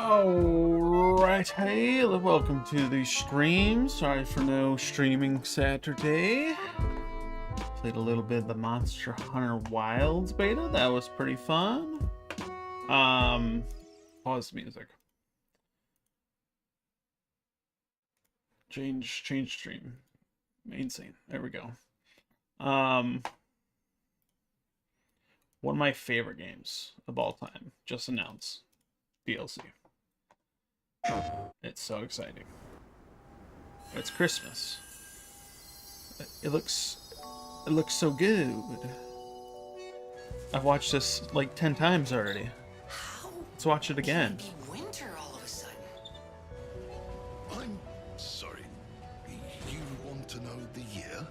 Alright, hey, welcome to the stream. Sorry for no streaming Saturday. Played a little bit of the Monster Hunter Wilds beta. That was pretty fun. Pause the music. Change stream. Main scene. There we go. One of my favorite games of all time. Just announced. DLC. It's so exciting. It's Christmas. It looks so good. I've watched this like 10 times already. Let's watch it again. Winter all of a sudden. I'm sorry. You want to know the year?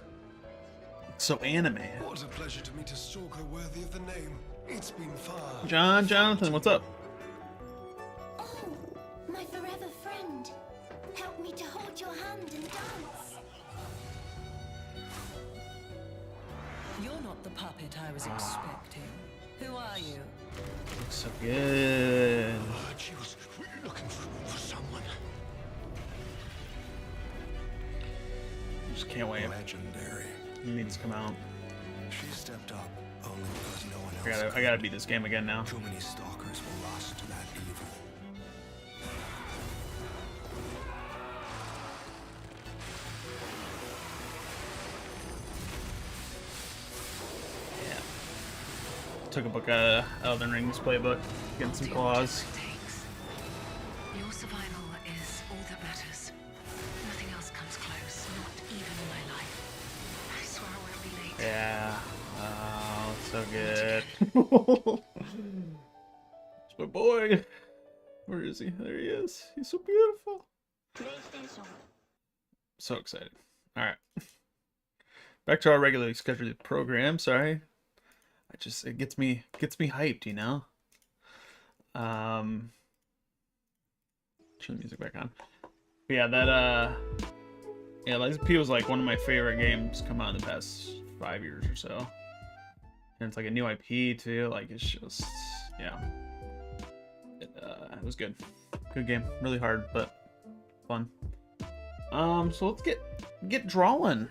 It's so anime. What a pleasure to meet a stalker worthy of the name. It's been far. Jonathan, what's up? Oh, my forever friend. Help me to hold your hand and dance. You're not the puppet I was expecting. Who are you? Looks so good. She was looking for someone. Just can't wait. Legendary. It needs to come out. She stepped up only because no one else. I gotta beat this game again now. Too many stalkers were lost to that evil. Yeah. Took a book out of Elden Ring's playbook, getting some claws. Your survival is all that matters. Nothing else comes close, not even my life. I swear I won't be late. Yeah. Oh, it's so good. It's my boy. Where is he? There he is. He's so beautiful. So excited. All right. Back to our regularly scheduled program. Sorry. It gets me hyped, you know. Turn the music back on. But yeah, Lies of P was like one of my favorite games come out in the past 5 years or so. And it's like a new IP too. Like it's just, yeah. It was good. Good game. Really hard, but fun. So let's get drawing.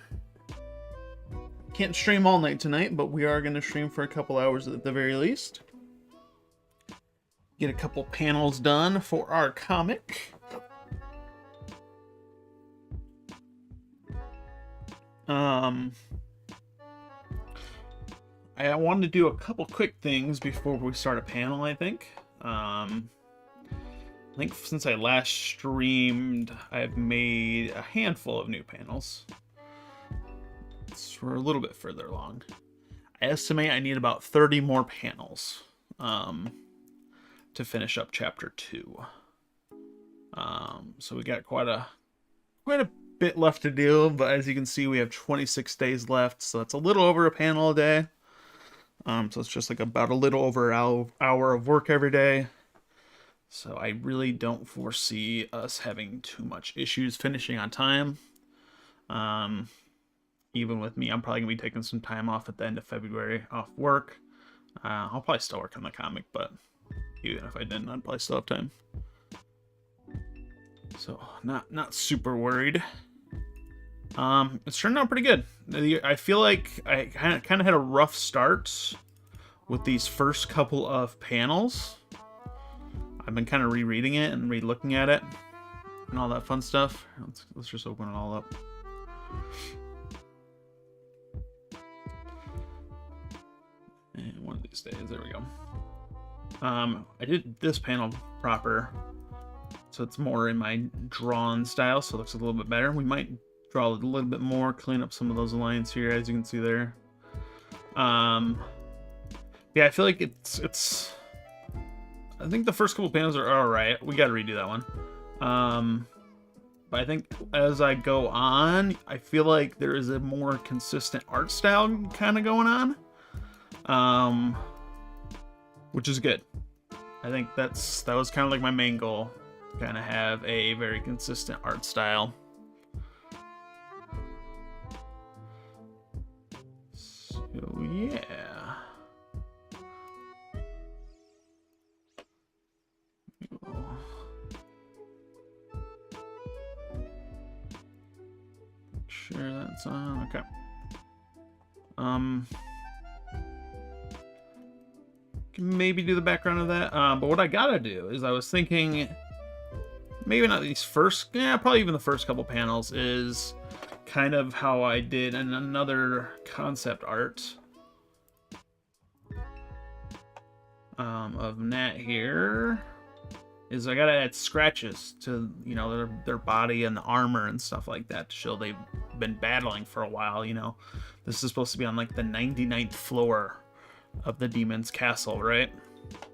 Can't stream all night tonight, but we are going to stream for a couple hours at the very least. Get a couple panels done for our comic. I wanted to do a couple quick things before we start a panel, I think. I think since I last streamed, I've made a handful of new panels. We're a little bit further along. I estimate I need about 30 more panels to finish up chapter 2. So we got quite a bit left to do, but as you can see, we have 26 days left, so that's a little over a panel a day. So it's just like about a little over an hour of work every day. So I really don't foresee us having too much issues finishing on time. Even with me, I'm probably going to be taking some time off at the end of February off work. I'll probably still work on the comic, but even if I didn't, I'd probably still have time. So not super worried. It's turned out pretty good. I feel like I kind of had a rough start with these first couple of panels. I've been kind of rereading it and re-looking at it and all that fun stuff. Let's just open it all up. And one of these days, there we go. I did this panel proper, so it's more in my drawn style, so it looks a little bit better. We might draw a little bit more, clean up some of those lines here, as you can see there. Yeah, I feel like it's. I think the first couple panels are all right. We got to redo that one. But I think as I go on, I feel like there is a more consistent art style kind of going on, which is good. I think that was kind of like my main goal, kind of have a very consistent art style. So yeah. sure that's on. Okay. Can maybe do the background of that. But what I gotta do is I was thinking, maybe not these first, yeah, probably even the first couple panels is kind of how I did in another concept art of Nat here. Is I gotta add scratches to, you know, their body and the armor and stuff like that to show they've been battling for a while, you know. This is supposed to be on like the 99th floor of the demon's castle, right?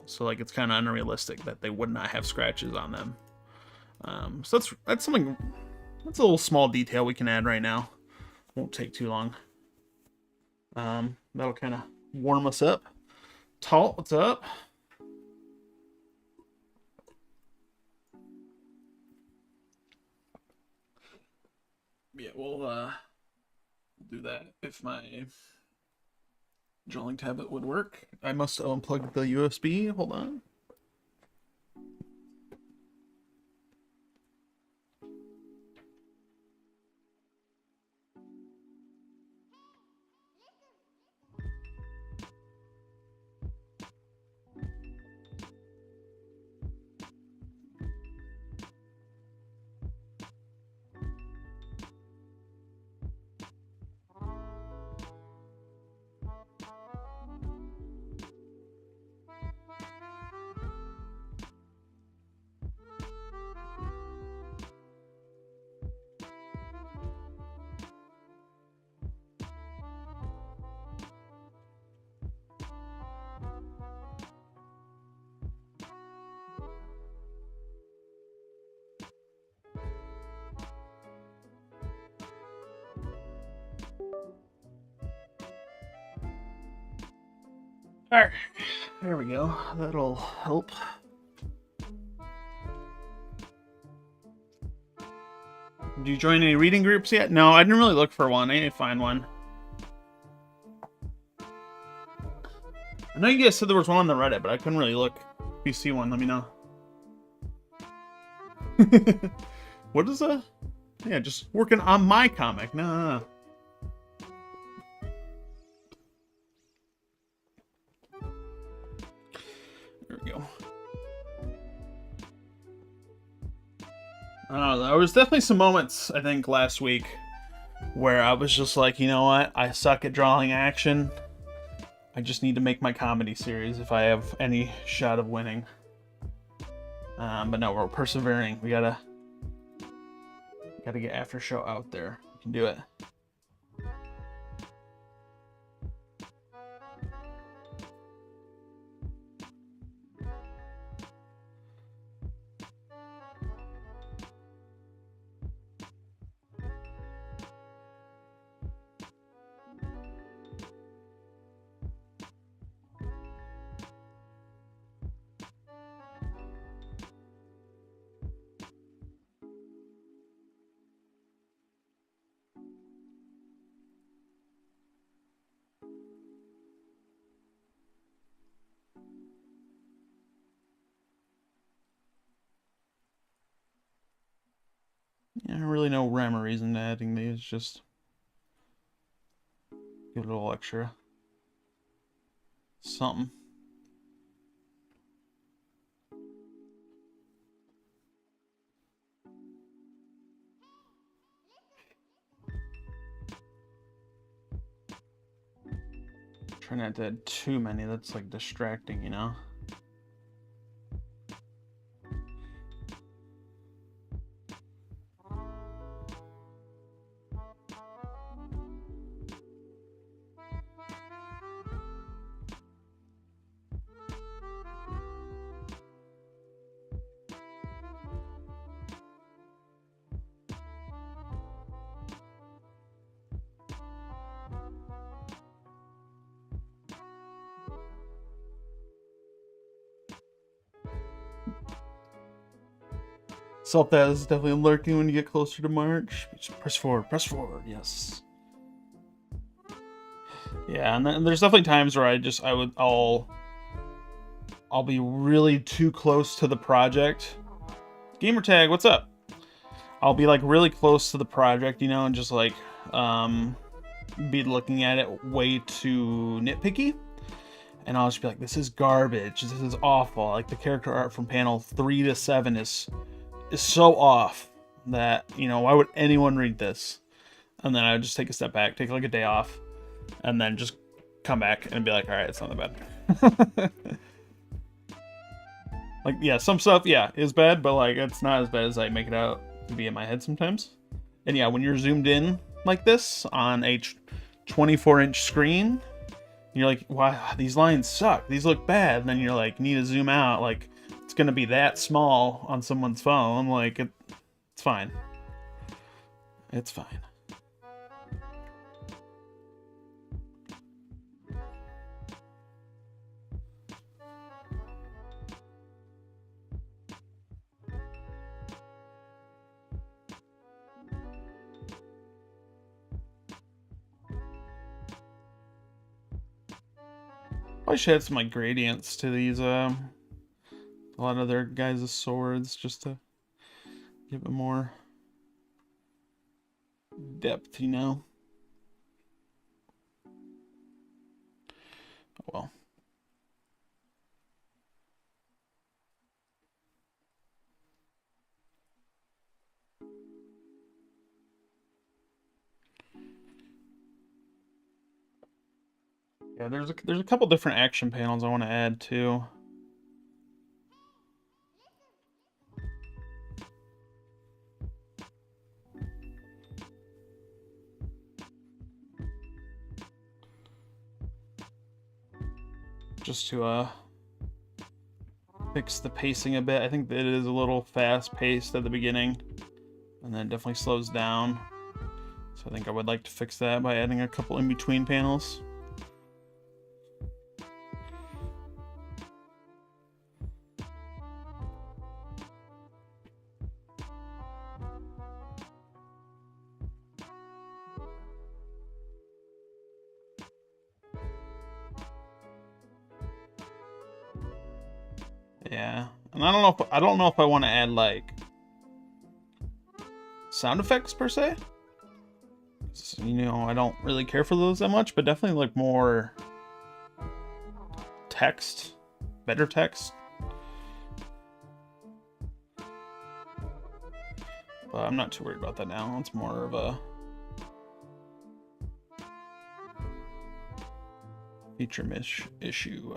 So like it's kind of unrealistic that they would not have scratches on them. So that's something, that's a little small detail we can add right now. Won't take too long. That'll kind of warm us up. Talt, what's up? Yeah, we'll do that if my drawing tablet would work. I must unplug the USB. Hold on. Alright, there we go. That'll help. Did you join any reading groups yet? No, I didn't really look for one. I need to find one. I know you guys said there was one on the Reddit, but I couldn't really look. If you see one, let me know. What is that? Yeah, just working on my comic. No. There we go. I don't know. There was definitely some moments, I think, last week where I was just like, you know what? I suck at drawing action. I just need to make my comedy series if I have any shot of winning. But no, we're persevering. We gotta get After Show out there. We can do it. Yeah, really no rhyme or reason to adding these, just give it a little extra something. Try not to add too many, that's like distracting, you know? Self-that is definitely lurking when you get closer to March. Just press forward, yes. Yeah, and then there's definitely times where I'll be really too close to the project. Gamertag, what's up? I'll be like really close to the project, you know, and just like be looking at it way too nitpicky, and I'll just be like, this is garbage, this is awful. Like the character art from panel 3 to 7 is so off that, you know, why would anyone read this? And then I would just take a step back, take like a day off, and then just come back and be like, all right, it's not that bad. Like, yeah, some stuff, yeah, is bad, but like it's not as bad as I make it out to be in my head sometimes. And yeah, when you're zoomed in like this on a 24-inch screen, you're like, wow, these lines suck, these look bad. And then you're like, need to zoom out, like it's gonna be that small on someone's phone. Like it's fine. It's fine. I should add some like gradients to these a lot of their guys' swords just to give it more depth, you know. Oh well. Yeah, there's a couple different action panels I want to add too. Just to fix the pacing a bit. I think that it is a little fast paced at the beginning, and then it definitely slows down. So I think I would like to fix that by adding a couple in between panels. Yeah, and I don't know if I want to add like sound effects per se. You know, I don't really care for those that much, but definitely like more text, better text. But I'm not too worried about that now. It's more of a feature mish issue.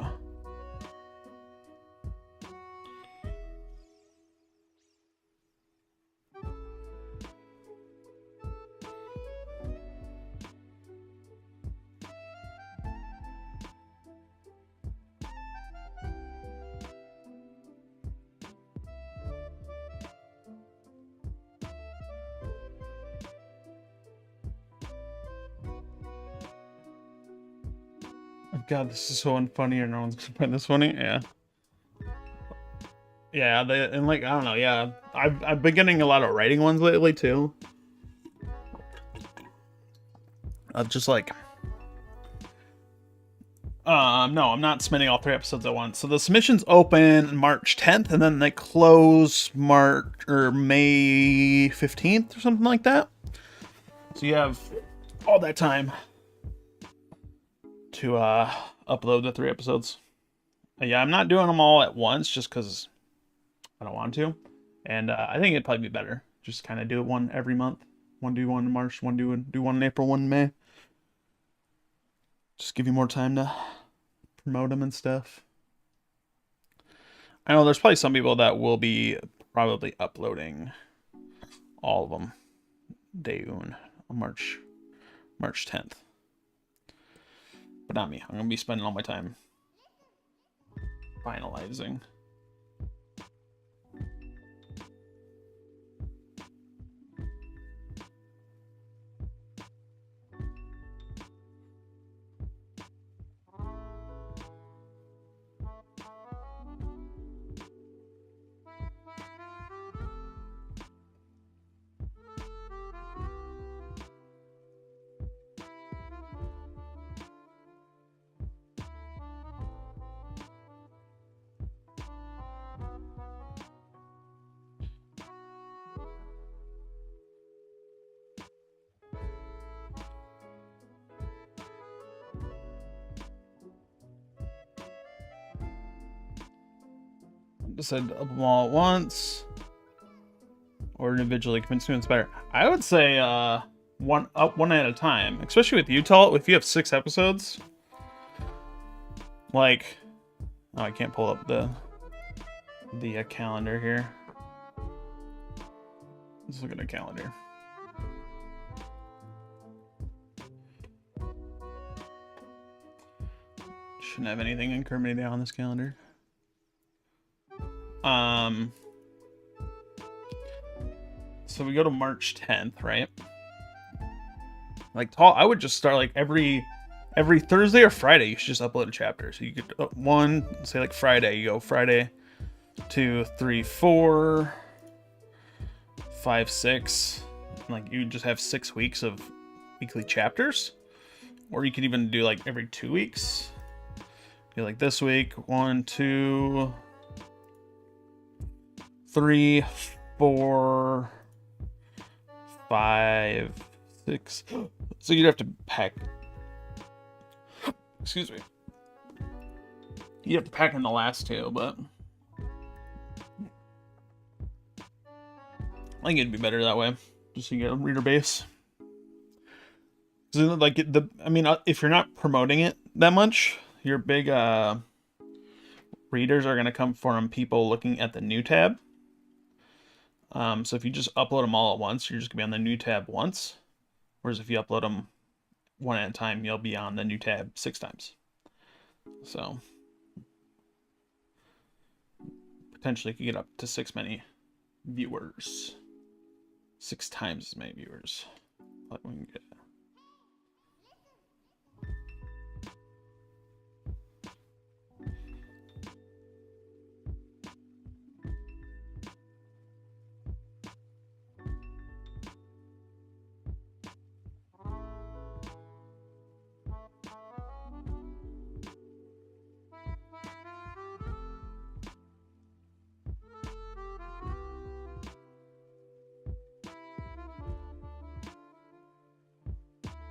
God, this is so unfunny, or no one's gonna find this funny. Yeah. Yeah, and like I don't know. Yeah, I've been getting a lot of writing ones lately too. Just like, no, I'm not submitting all 3 episodes at once. So the submissions open March 10th, and then they close May 15th or something like that. So you have all that time to upload the 3 episodes. Yeah, I'm not doing them all at once just because I don't want to, and I think it'd probably be better just kind of do it one every month. One do one in March, one do one in April, one in May. Just give you more time to promote them and stuff. I know there's probably some people that will be probably uploading all of them day one on March 10th. But not me. I'm going to be spending all my time finalizing. said up them all at once. Or individually convince students better. I would say one at a time. Especially with Utah, if you have 6 episodes. Like, oh, I can't pull up the calendar here. Let's look at the calendar. Shouldn't have anything incriminating on this calendar. So we go to March 10th, right? Like, I would just start like every Thursday or Friday. You should just upload a chapter. So you could one, say like Friday. You go Friday, 2, 3, 4, 5, 6. Like you just have 6 weeks of weekly chapters, or you could even do like every 2 weeks. Do like this week, 1, 2, 3, 4, 5, 6. So you'd have to pack. Excuse me. You have to pack in the last 2, but I think it'd be better that way, just so you get a reader base. So like if you're not promoting it that much, your big readers are gonna come from people looking at the new tab. So if you just upload them all at once, you're just gonna be on the new tab once. Whereas if you upload them one at a time, you'll be on the new tab 6 times. So potentially could get up to 6 many viewers. 6 times as many viewers. What we can get.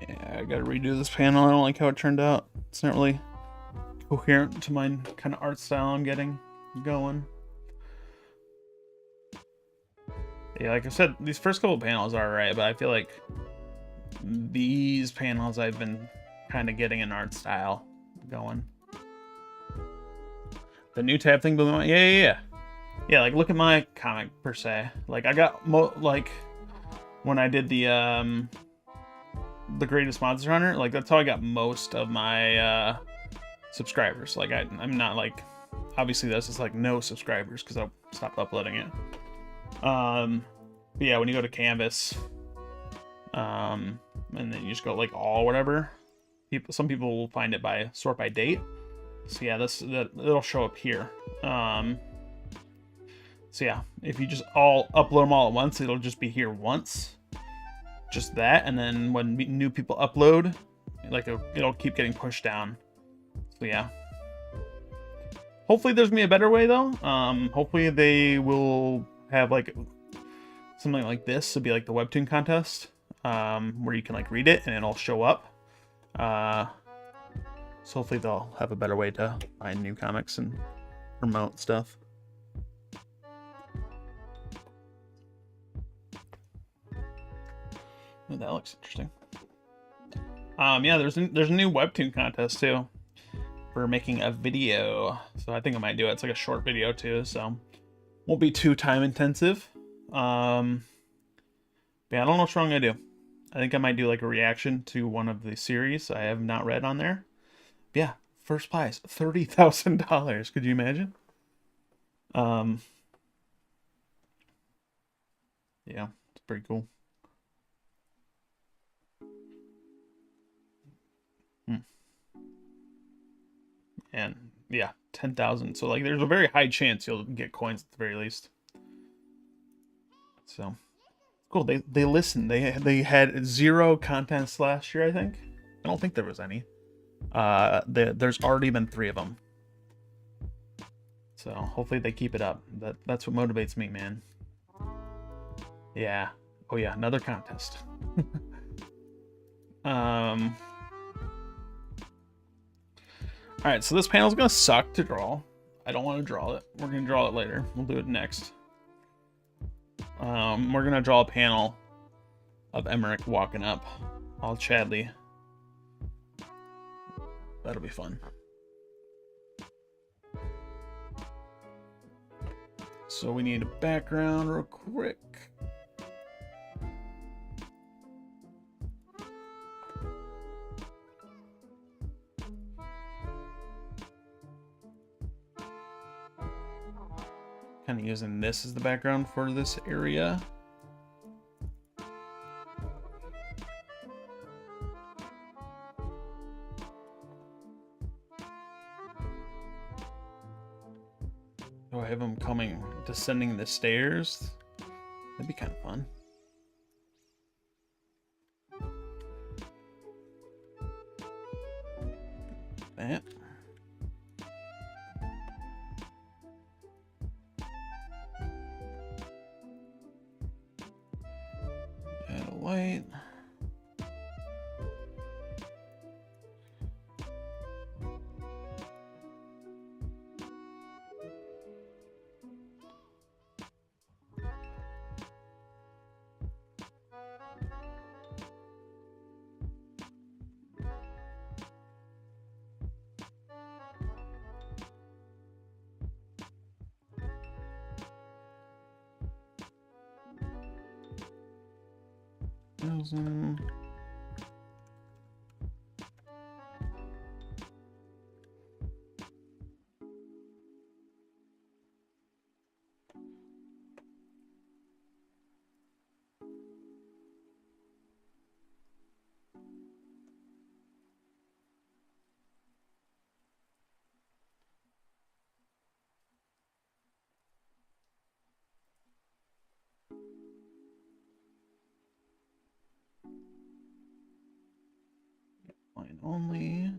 Yeah, I gotta redo this panel. I don't like how it turned out. It's not really coherent to my kind of art style I'm getting going. Yeah, like I said, these first couple panels are alright, but I feel like these panels I've been kind of getting an art style going. The new tab thing blew my mind. Yeah. Yeah, like look at my comic per se. Like I got like when I did the Greatest Monster Hunter, like that's how I got most of my subscribers. Like I'm not like, obviously this is like no subscribers because I stopped uploading it. But yeah, when you go to Canvas, and then you just go like all whatever, some people will find it by sort by date. So yeah, it'll show up here. So yeah, if you just upload them all at once, it'll just be here once. Just that, and then when new people upload, like it'll keep getting pushed down. So yeah. Hopefully there's gonna be a better way though. Hopefully they will have like something like this. It'll be like the Webtoon contest, where you can like read it and it'll show up. So hopefully they'll have a better way to find new comics and promote stuff. Oh, that looks interesting. Yeah, there's a new Webtoon contest too for making a video. So I think I might do it. It's like a short video too, so won't be too time intensive. But yeah, I don't know what I'm gonna do. I think I might do like a reaction to one of the series I have not read on there. But yeah, first prize, $30,000. Could you imagine? Yeah, it's pretty cool. And yeah, 10,000. So like, there's a very high chance you'll get coins at the very least. So cool. They listened. They had 0 contests last year, I think. I don't think there was any. There's already been 3 of them. So hopefully they keep it up. That's what motivates me, man. Yeah. Oh yeah, another contest. Alright, so this panel's gonna suck to draw. I don't want to draw it. We're gonna draw it later. We'll do it next. We're gonna draw a panel of Emmerich walking up, all Chadley. That'll be fun. So we need a background real quick. Kind of using this as the background for this area. Do I have him descending the stairs? That'd be kind of fun. That. Add a light. Thousand. Line only.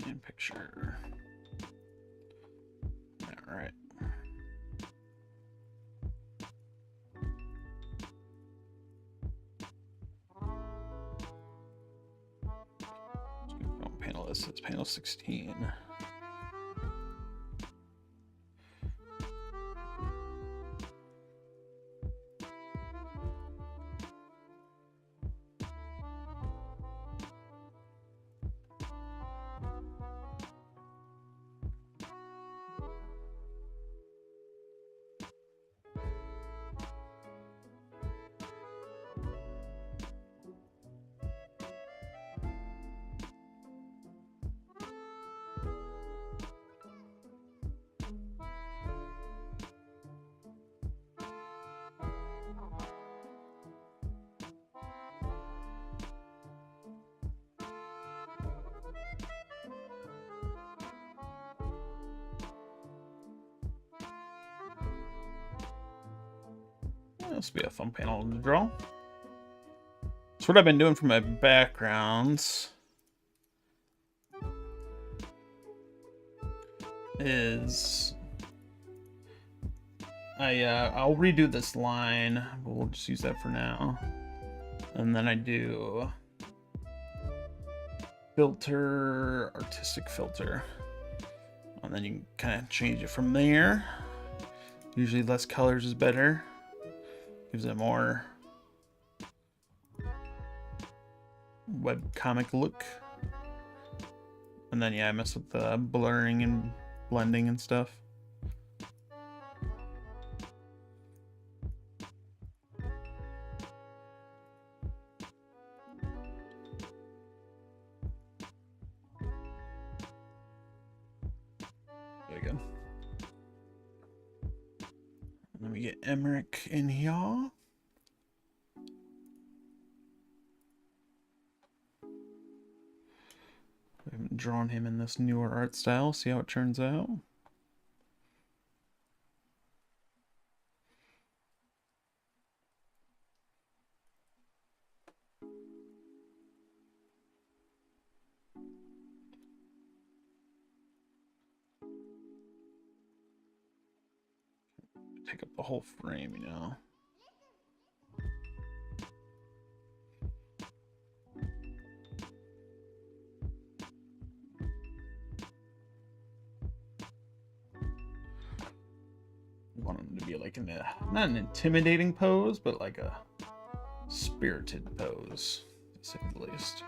And picture. All right. Panel this is panel 16. This will be a fun panel to draw. So what I've been doing for my backgrounds is I'll redo this line, but we'll just use that for now. And then I do filter, artistic filter. And then you can kind of change it from there. Usually less colors is better. Gives it more webcomic look. And then yeah, I mess with the blurring and blending and stuff. Very good. Let me get Emmerich in here. I haven't drawn him in this newer art style. See how it turns out. Take up the whole frame, you know. him to be like not an intimidating pose, but like a spirited pose, to say the least.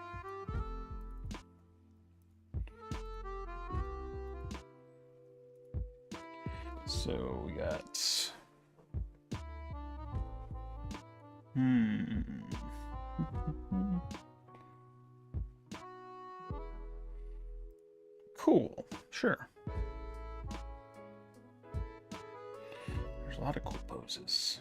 So we got cool, sure. There's a lot of cool poses.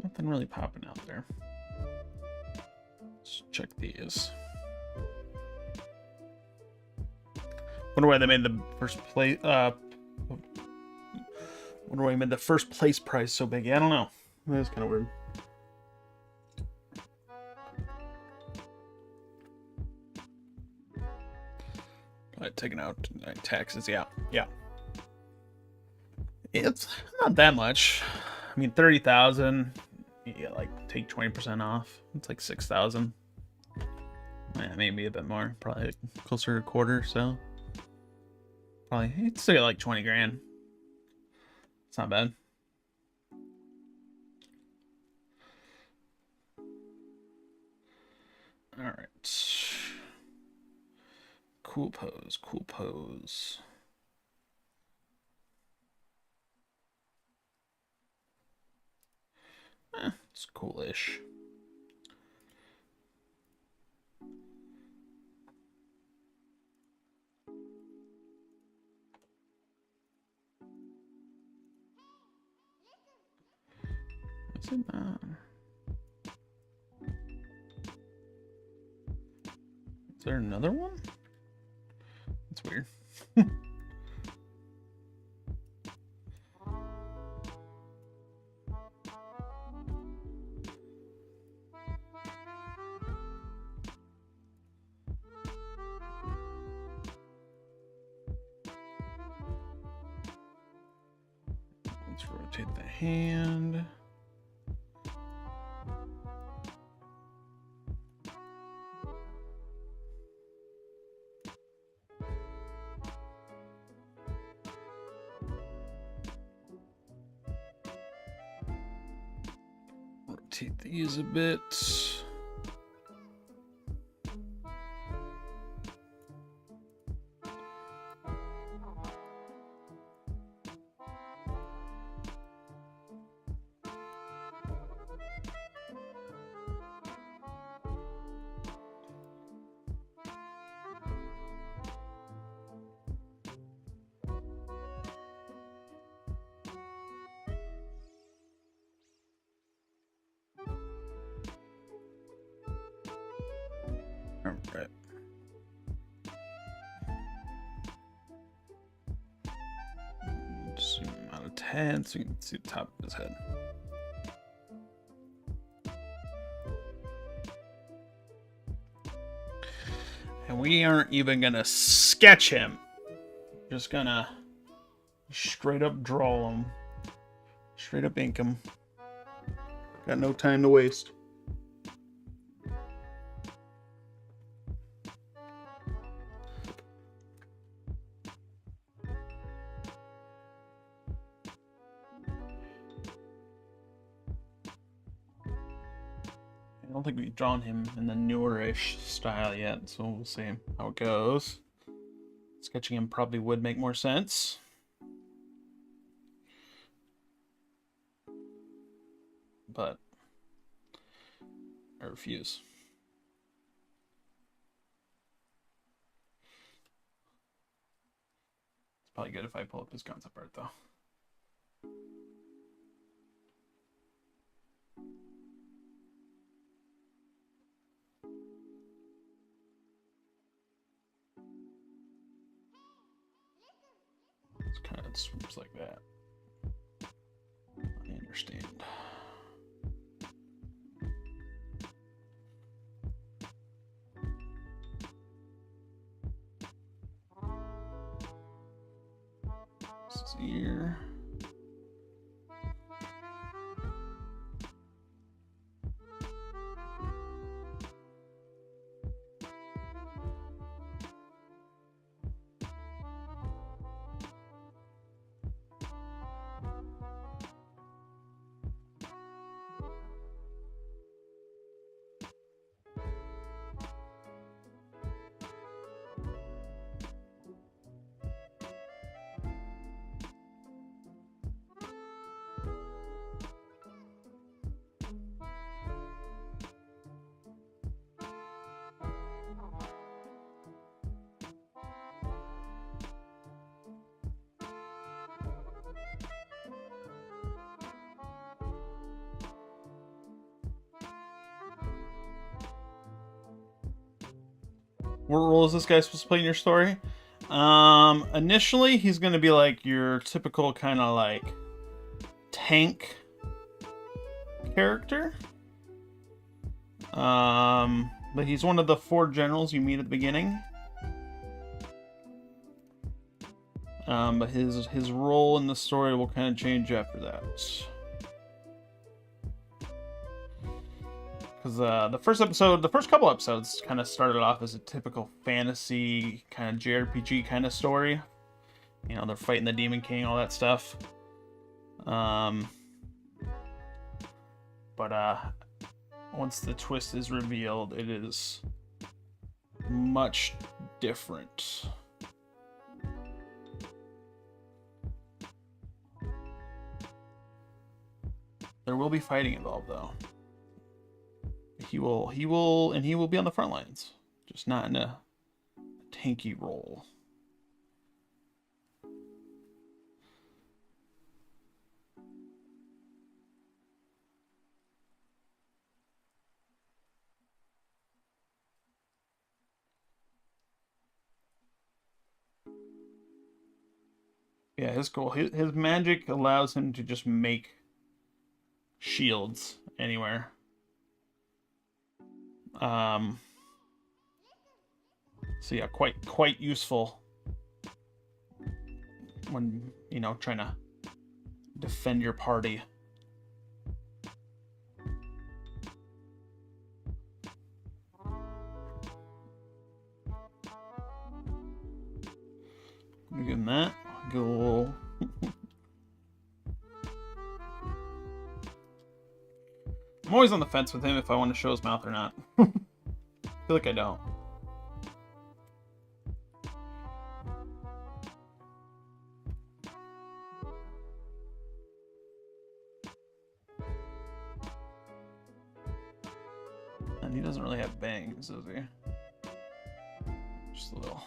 Nothing really popping out there. Let's check these. Wonder why they made the first place. Wonder why they made the first place prize so big. Yeah, I don't know. That's kind of weird. Taking out taxes. Yeah. It's not that much. I mean, 30,000. Yeah, like take 20% off. It's like 6,000. Yeah, maybe a bit more. Probably closer to a quarter. So probably it's still like 20 grand. It's not bad. All right. Cool pose. Cool pose. It's coolish. Is it Is there another one? That's weird. Let's rotate the hand. Rotate these a bit. All right. Zoom out of 10 so you can see the top of his head. And we aren't even gonna sketch him. Just gonna straight up draw him. Straight up ink him. Got no time to waste. I don't think we've drawn him in the newer-ish style yet, so we'll see how it goes. Sketching him probably would make more sense. But I refuse. It's probably good if I pull up his concept art, though. it swoops like that. I understand. This is here. What role is this guy supposed to play in your story? Initially, he's going to be like your typical kind of like tank character. But he's one of the 4 generals you meet at the beginning. But his role in the story will kind of change after that. Because the first couple episodes kind of started off as a typical fantasy kind of JRPG kind of story. You know, they're fighting the Demon King, all that stuff. But once the twist is revealed, it is much different. There will be fighting involved, though. He will be on the front lines, just not in a tanky role. Yeah, his goal, his magic allows him to just make shields anywhere. So yeah, quite useful when, you know, trying to defend your party. Give him that. Go. I'm always on the fence with him if I want to show his mouth or not. I feel like I don't. And he doesn't really have bangs, does he? Just a little.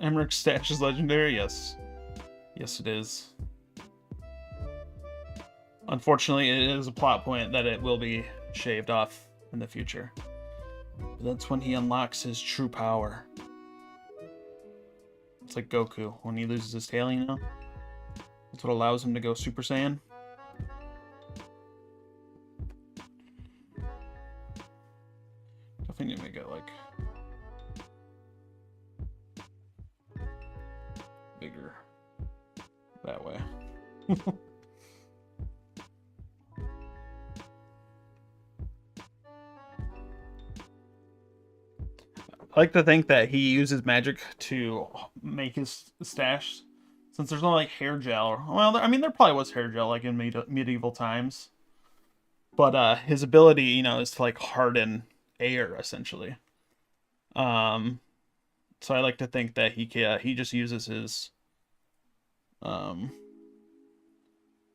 Emmerich's stash is legendary? Yes. Yes, it is. Unfortunately, it is a plot point that it will be shaved off in the future. But that's when he unlocks his true power. It's like Goku, when he loses his tail, you know? That's what allows him to go Super Saiyan. Definitely need to make it, like, bigger that way. I like to think that he uses magic to make his stash, since there's no like hair gel. Well, I mean, there probably was hair gel like in medieval times. But his ability, you know, is to like harden air essentially. So I like to think that he just uses um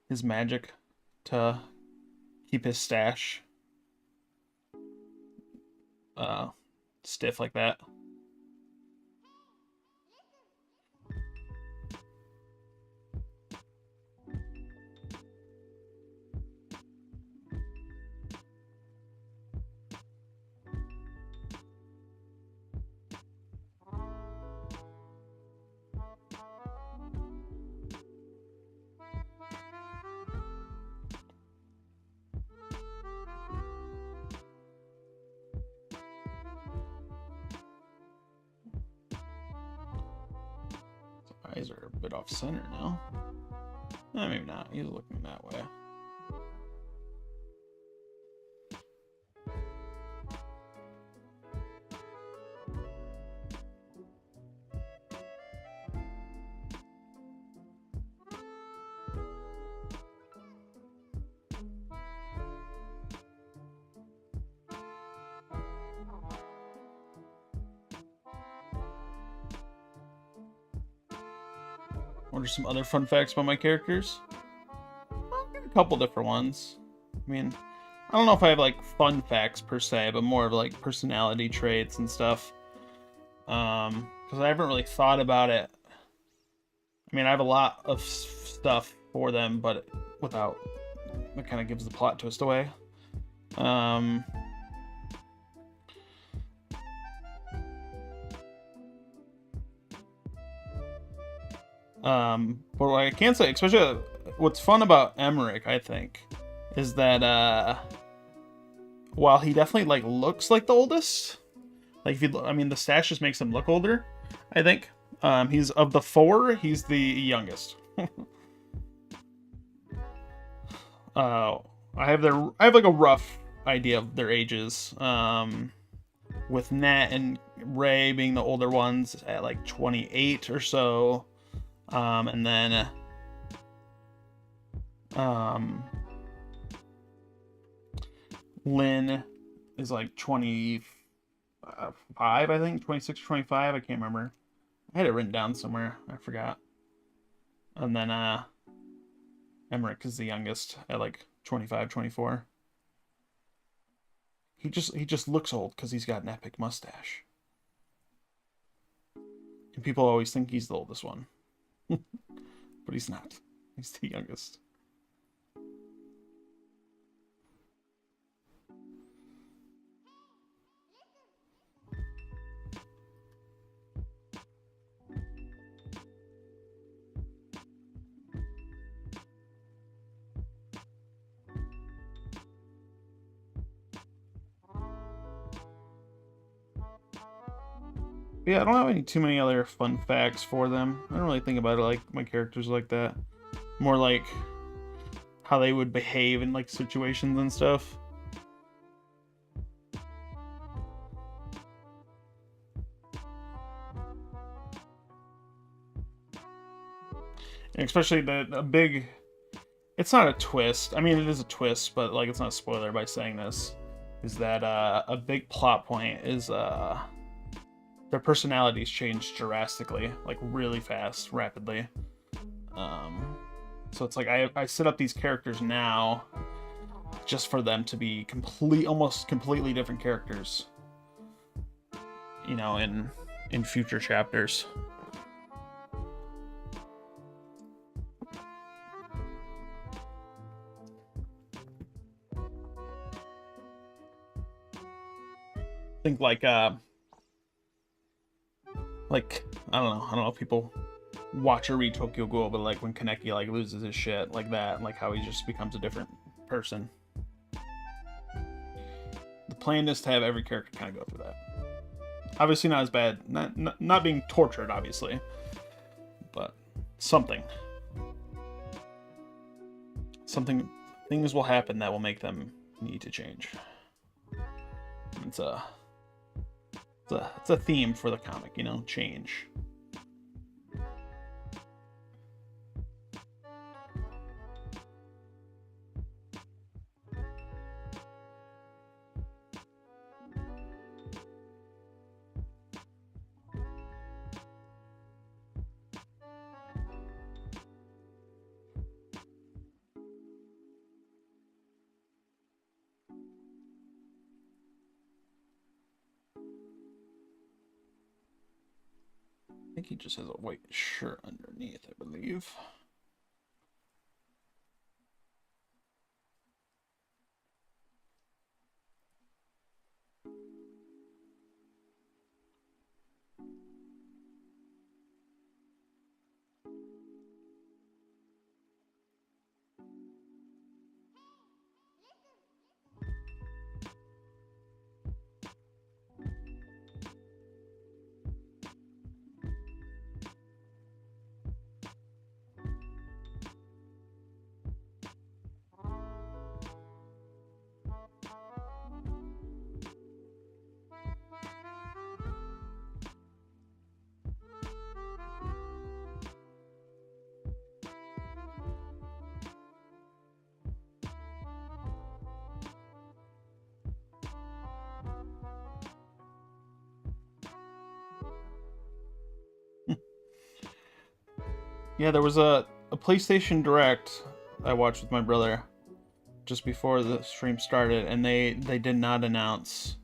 his magic to keep his stash stiff like that. Eyes are a bit off center now. Maybe not. He's looking that way. What are some other fun facts about my characters? Well, a couple different ones. I mean, I don't know if I have like fun facts per se, but more of like personality traits and stuff. Because I haven't really thought about it. I mean, I have a lot of stuff for them, but without, it kind of gives the plot twist away. But what I can say, especially what's fun about Emmerich, I think, is that while he definitely like looks like the oldest, like if you, I mean, the stash just makes him look older. I think he's of the four, he's the youngest. I have like a rough idea of their ages. With Nat and Ray being the older ones at like 28 or so. And then Lynn is like 25, I think, 26 or 25, I can't remember. I had it written down somewhere, I forgot. And then Emmerich is the youngest at like 25, 24. He just looks old because he's got an epic mustache. And people always think he's the oldest one. But he's not. He's the youngest. Yeah, I don't have too many other fun facts for them. I don't really think about it like my characters like that. More like how they would behave in like situations and stuff. And especially the big, it's not a twist. I mean, it is a twist, but like it's not a spoiler by saying this. Is that a big plot point is their personalities change drastically, like really fast, rapidly. So it's like I set up these characters now just for them to be almost completely different characters, you know, in future chapters. Think like I don't know if people watch or read Tokyo Ghoul, but like when Kaneki like loses his shit like that, like how he just becomes a different person. The plan is to have every character kind of go through that. Obviously not as bad, not being tortured, obviously, but something. Things will happen that will make them need to change. It's a theme for the comic, you know, change. think he just has a white shirt underneath, I believe. Yeah, there was a PlayStation Direct I watched with my brother just before the stream started, and they did not announce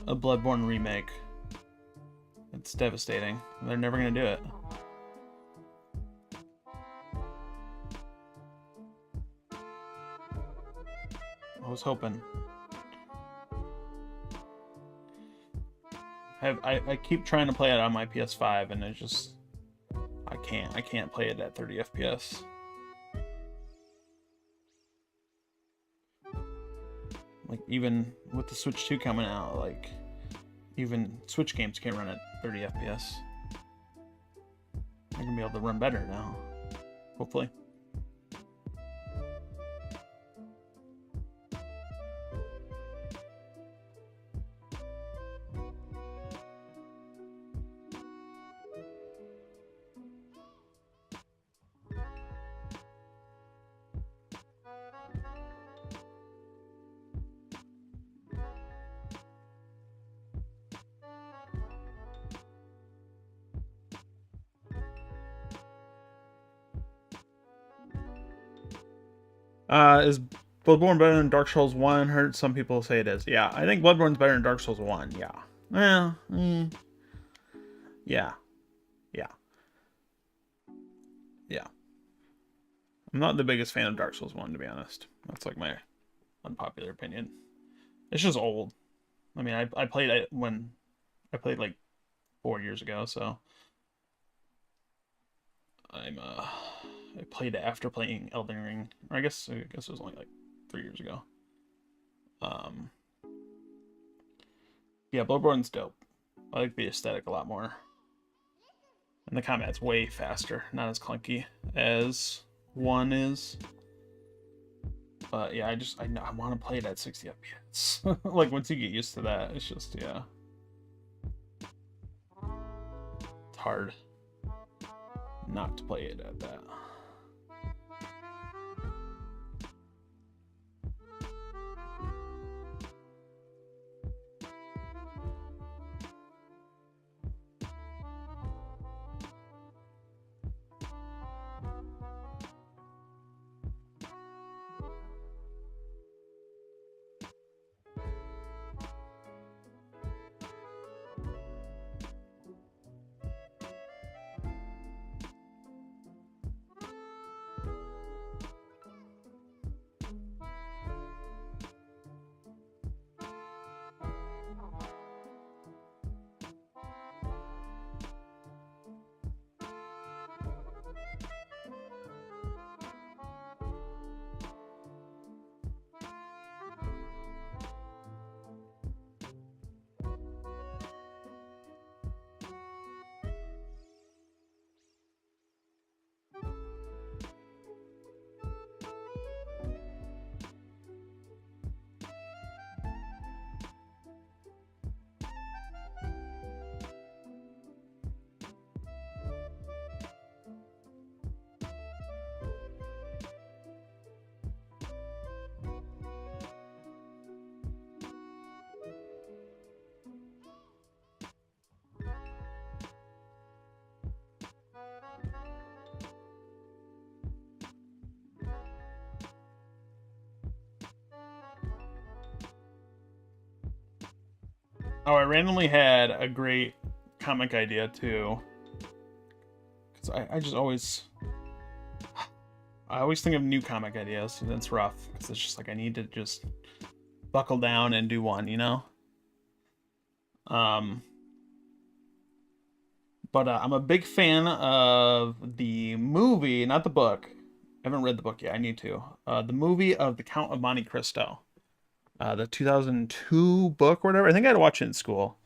a Bloodborne remake. It's devastating. They're never gonna do it. I was hoping. I keep trying to play it on my PS5, and it's just I can't play it at 30 FPS. Like, even with the Switch 2 coming out, like, even Switch games can't run at 30 FPS. They're gonna be able to run better now, hopefully. Is Bloodborne better than Dark Souls 1? Heard some people say it is. Yeah, I think Bloodborne's better than Dark Souls 1. Yeah. Well, yeah. Yeah. Yeah. I'm not the biggest fan of Dark Souls 1, to be honest. That's like my unpopular opinion. It's just old. I mean, I played it when I played like 4 years ago, so I played it after playing Elden Ring. Or I guess it was only like 3 years ago. Yeah, Bloodborne's dope. I like the aesthetic a lot more. And the combat's way faster, not as clunky as 1 is. But yeah, I want to play it at 60 FPS. Like, once you get used to that, it's just, yeah. It's hard not to play it at that. Oh, I randomly had a great comic idea too. Cause I just always, I always think of new comic ideas, and it's rough. Cause it's just like I need to just buckle down and do one, you know. But I'm a big fan of the movie, not the book. I haven't read the book yet. I need to. The movie of The Count of Monte Cristo, the 2002 book or whatever. I think I had to watch it in school.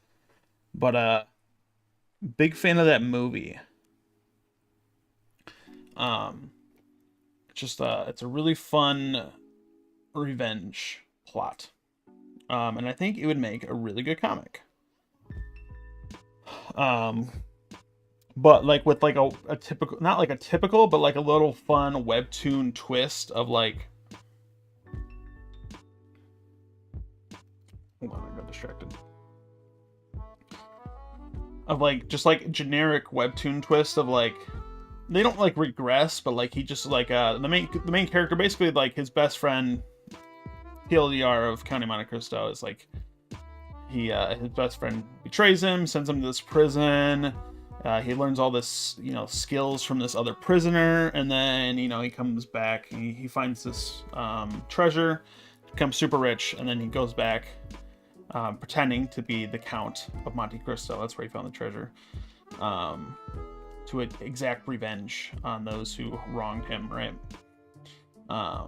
But big fan of that movie. Just it's a really fun revenge plot. And I think it would make a really good comic. But like with like a typical, not like a typical, but like a little fun webtoon twist of like, hold on, I got distracted. Of like just like generic webtoon twist of like, they don't like regress, but like he just like the main character, basically like his best friend TLDR of County Monte Cristo is like his best friend betrays him, sends him to this prison. He learns all this, you know, skills from this other prisoner, and then, you know, he comes back, he finds this treasure, becomes super rich, and then he goes back pretending to be the Count of Monte Cristo. That's where he found the treasure, to exact revenge on those who wronged him, right? I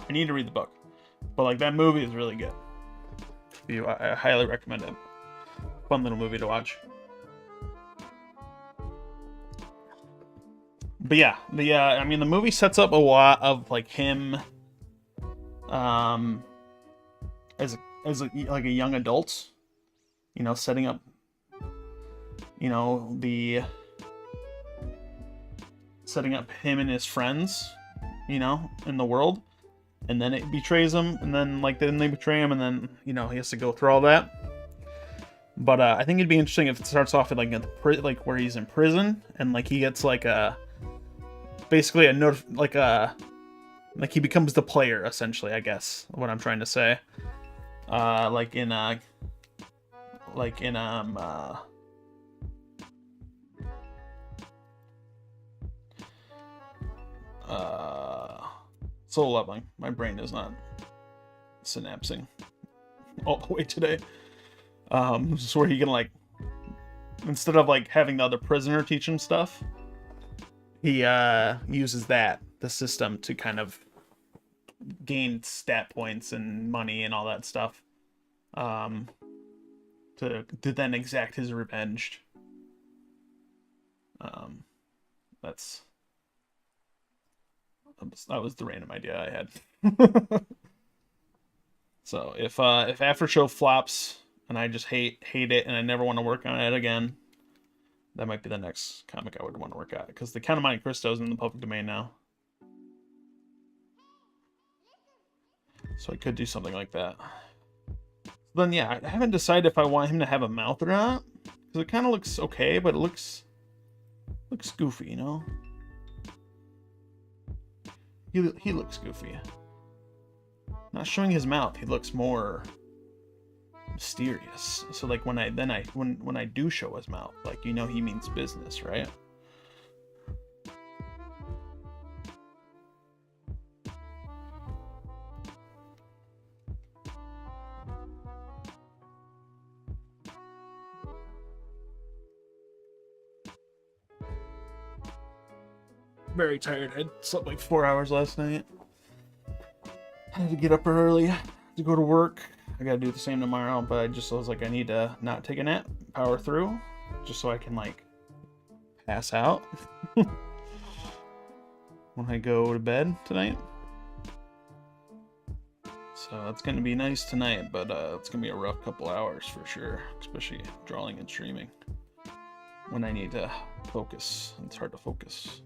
need to read the book, but like that movie is really good. I highly recommend it. Fun little movie to watch. But yeah, I mean, the movie sets up a lot of like him, as like a young adult, you know, setting up, you know, setting up him and his friends, you know, in the world, and then it betrays him, and then like then they betray him, and then, you know, he has to go through all that. But I think it'd be interesting if it starts off at like like where he's in prison, and like he gets like a basically a note, like he becomes the player, essentially, I guess what I'm trying to say. Like in Solo Leveling. My brain is not synapsing all the way today. Just where he can like, instead of like having the other prisoner teach him stuff, he uses the system to kind of gain stat points and money and all that stuff, to then exact his revenge. That was the random idea I had. So if Aftershow flops and I just hate it and I never want to work on it again, that might be the next comic I would want to work at, because the Count of Monte Cristo is in the public domain now. So I could do something like that. So then, yeah, I haven't decided if I want him to have a mouth or not, because it kind of looks okay, but it looks goofy, you know? He looks goofy. Not showing his mouth, he looks more mysterious. So like when I do show his mouth, like, you know, he means business, right? Very tired. I slept like 4 hours last night. I had to get up early to go to work. I gotta do the same tomorrow, but I was like, I need to not take a nap, power through, just so I can like pass out when I go to bed tonight. So it's gonna be nice tonight, but it's gonna be a rough couple hours for sure, especially drawing and streaming when I need to focus. It's hard to focus.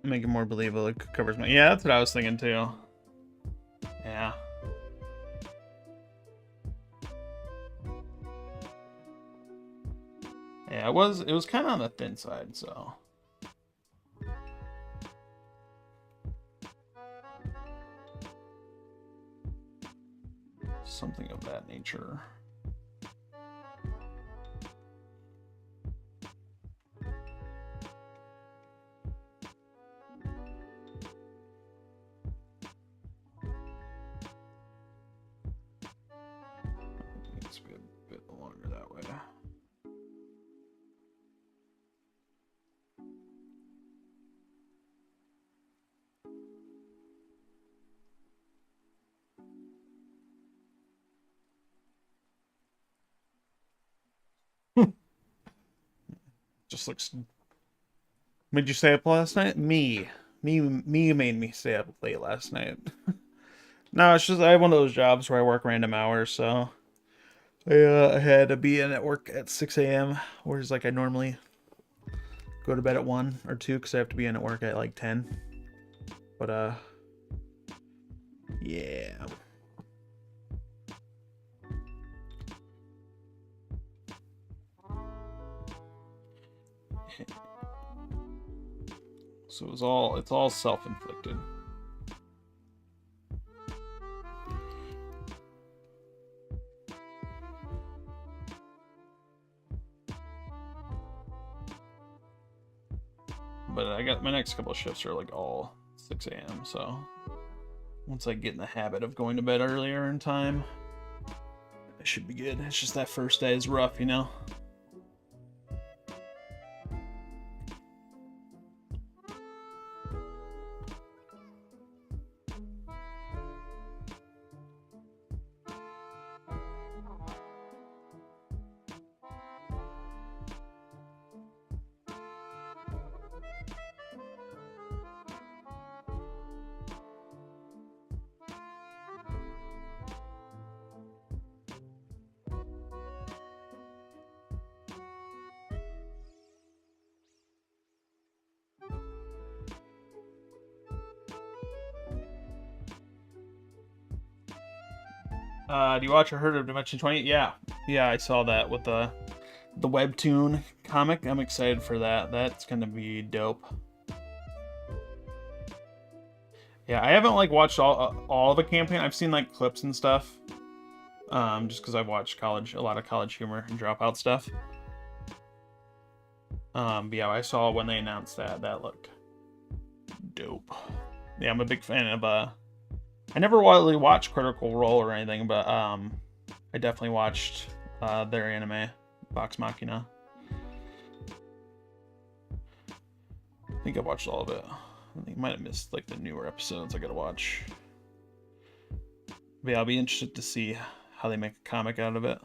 Make it more believable. It covers my... Yeah, that's what I was thinking too. Yeah. it was kind of on the thin side, so. Something of that nature. Needs to be a bit longer that way. Just looks. Made you stay up last night? Me made me stay up late last night. No, it's just I have one of those jobs where I work random hours, so I had to be in at work at 6 a.m. Whereas like I normally go to bed at 1 or 2 because I have to be in at work at like 10. But yeah. So it's all self-inflicted. But I got my next couple of shifts are like all 6 a.m. So once I get in the habit of going to bed earlier in time, it should be good. It's just that first day is rough, you know? Do you watch or heard of Dimension 20? Yeah, I saw that with the Webtoon comic. I'm excited for that. That's gonna be dope. Yeah, I haven't like watched all of the campaign. I've seen like clips and stuff. Just because I've watched a lot of college humor and dropout stuff. But yeah, I saw when they announced that. That looked dope. Yeah, I'm a big fan of I never really watched Critical Role or anything, but I definitely watched their anime, Vox Machina. I think I watched all of it. I think I might have missed like the newer episodes I gotta watch. But yeah, I'll be interested to see how they make a comic out of it.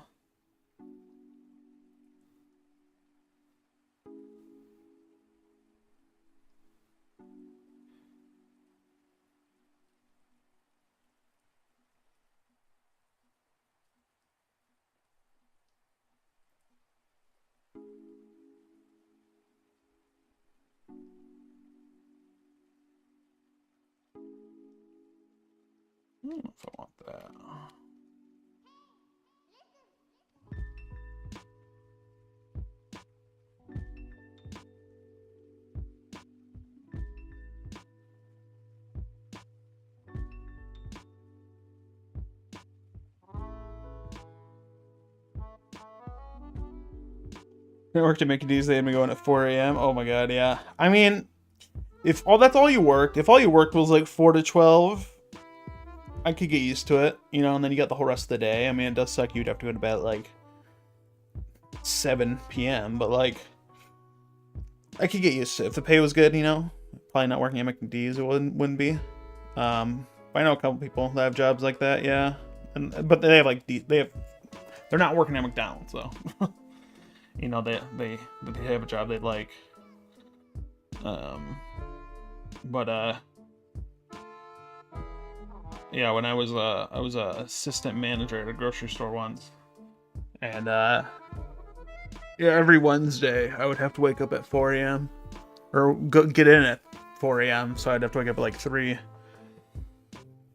I don't know if I want that. I worked at Mickey D's, they had me going at 4 a.m. Oh my god, yeah. I mean, if all you worked was like 4 to 12, I could get used to it, you know, and then you got the whole rest of the day. I mean, it does suck you'd have to go to bed at like 7 p.m., but like, I could get used to it. If the pay was good, you know, probably not working at Mickey D's, it wouldn't be. I know a couple people that have jobs like that, yeah. But they have like, they're not working at McDonald's, though. You know, they have a job they like. Yeah, when I was a assistant manager at a grocery store once, and yeah, every Wednesday I would have to wake up at 4 a.m. or get in at 4 a.m. So I'd have to wake up at like 3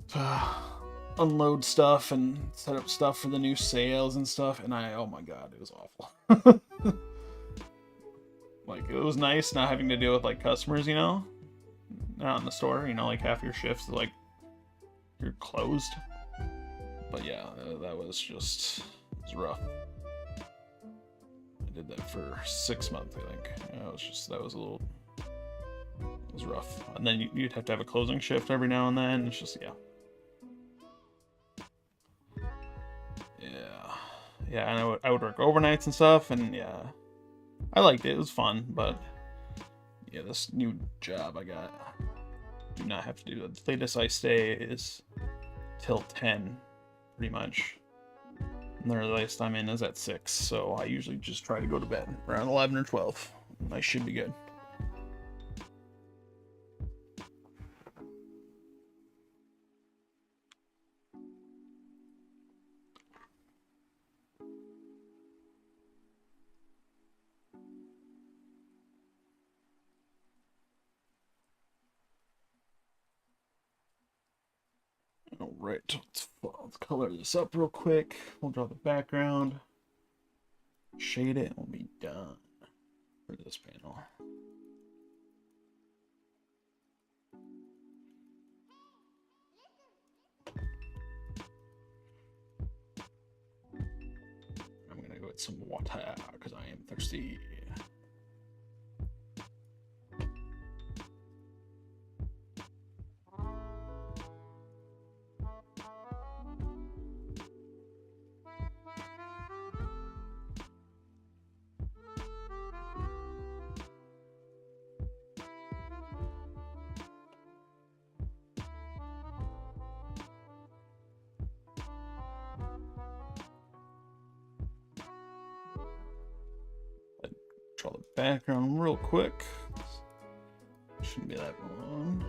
to unload stuff and set up stuff for the new sales and stuff. And oh my god, it was awful. Like, it was nice not having to deal with, like, customers, you know? Not in the store, you know, like, half your shifts, like, you're closed. But yeah, that was just, it was rough. I did that for 6 months, I think. Yeah, it was just, that was a little, it was rough. And then you'd have to have a closing shift every now and then. It's just, yeah. Yeah, and I would work overnights and stuff, and yeah, I liked it. It was fun, but yeah, this new job I got, do not have to do it. The latest I stay is till 10, pretty much. And the latest I'm in is at 6, so I usually just try to go to bed around 11 or 12. I should be good. Alright, let's color this up real quick. We'll draw the background, shade it, and we'll be done for this panel. I'm gonna go get some water because I am thirsty. Draw the background real quick. Shouldn't be that long.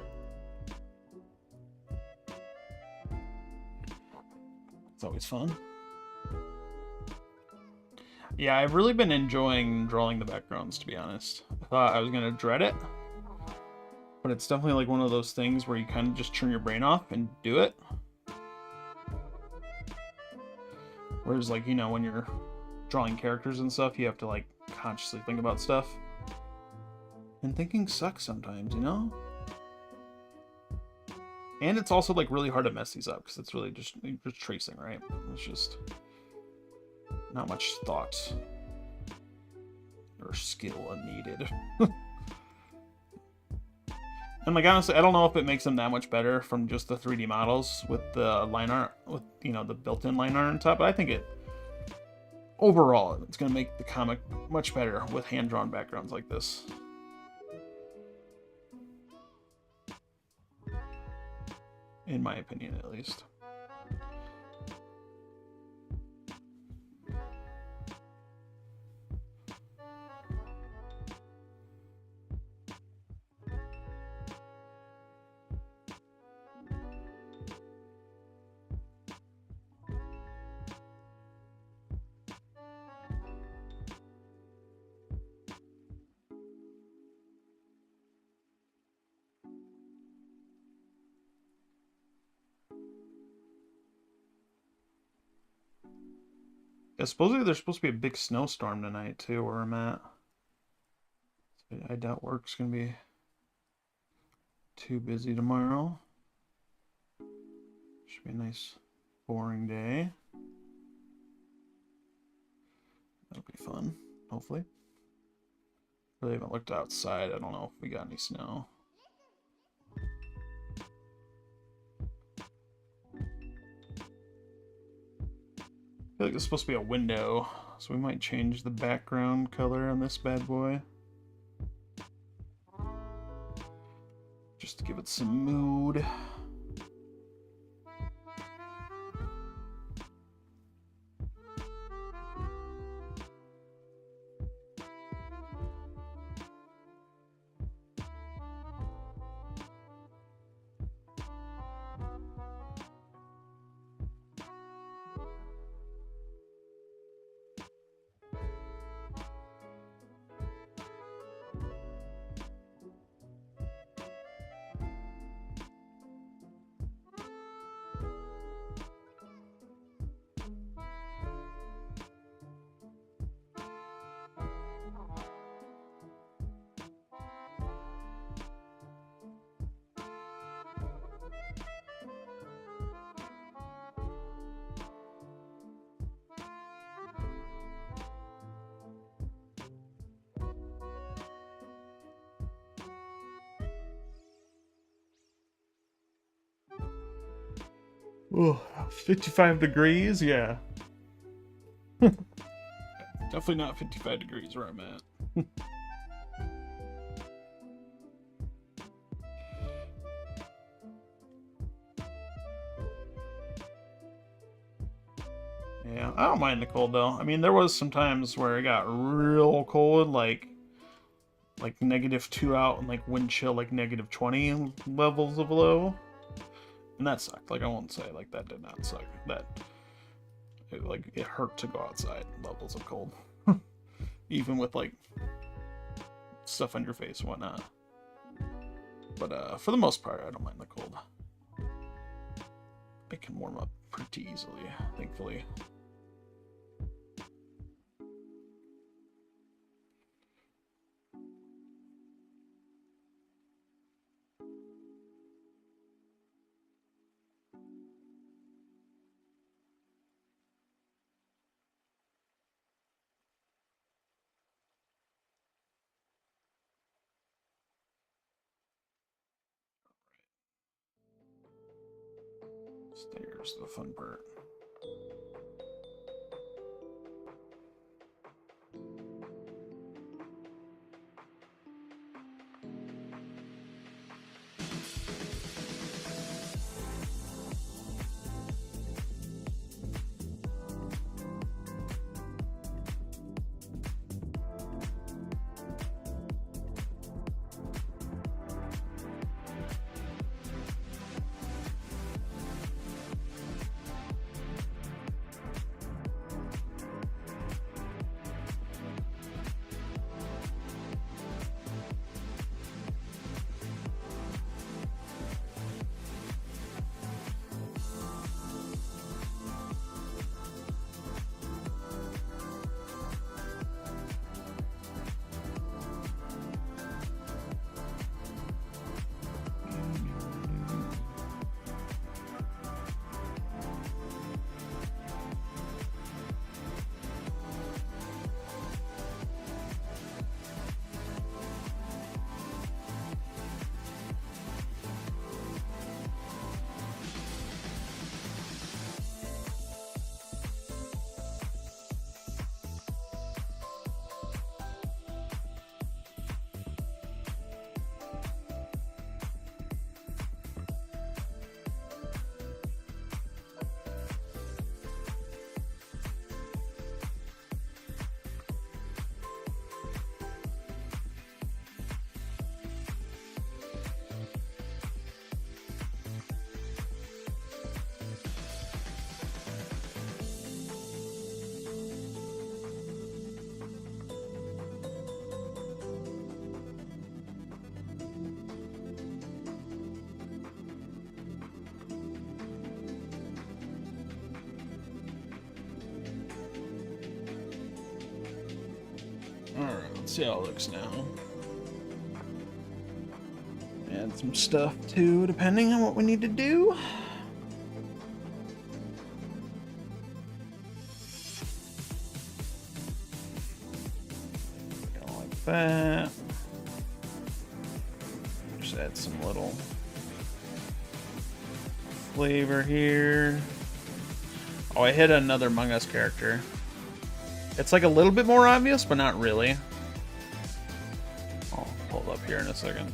It's always fun. Yeah, I've really been enjoying drawing the backgrounds, to be honest. I thought I was gonna dread it, but it's definitely like one of those things where you kind of just turn your brain off and do it. Whereas, like, you know, when you're drawing characters and stuff, you have to, like, consciously think about stuff. And thinking sucks sometimes, you know? And it's also, like, really hard to mess these up, because it's really just, you're just tracing, right? It's just not much thought or skill needed. And, like, honestly, I don't know if it makes them that much better from just the 3D models with the line art, with, you know, the built-in line art on top, but I think it, overall, it's going to make the comic much better with hand-drawn backgrounds like this. In my opinion, at least. Yeah, supposedly there's supposed to be a big snowstorm tonight, too, where I'm at. I doubt work's gonna be too busy tomorrow. Should be a nice, boring day. That'll be fun, hopefully. Really haven't looked outside. I don't know if we got any snow. I feel like it's supposed to be a window, so we might change the background color on this bad boy. Just to give it some mood. Ooh, 55 degrees, yeah. Definitely not 55 degrees where I'm at. Yeah, I don't mind the cold though. I mean, there was some times where it got real cold, like -2 out and like wind chill like -20 levels of low, and that sucked. Like I won't say like that did not suck. It hurt to go outside. Levels of cold, even with like stuff on your face and whatnot. But for the most part, I don't mind the cold. I can warm up pretty easily, thankfully. There's the fun part. Alright, let's see how it looks now. Add some stuff too, depending on what we need to do. Kinda like that. Just add some little flavor here. Oh, I hit another Among Us character. It's like a little bit more obvious, but not really. I'll pull it up here in a second.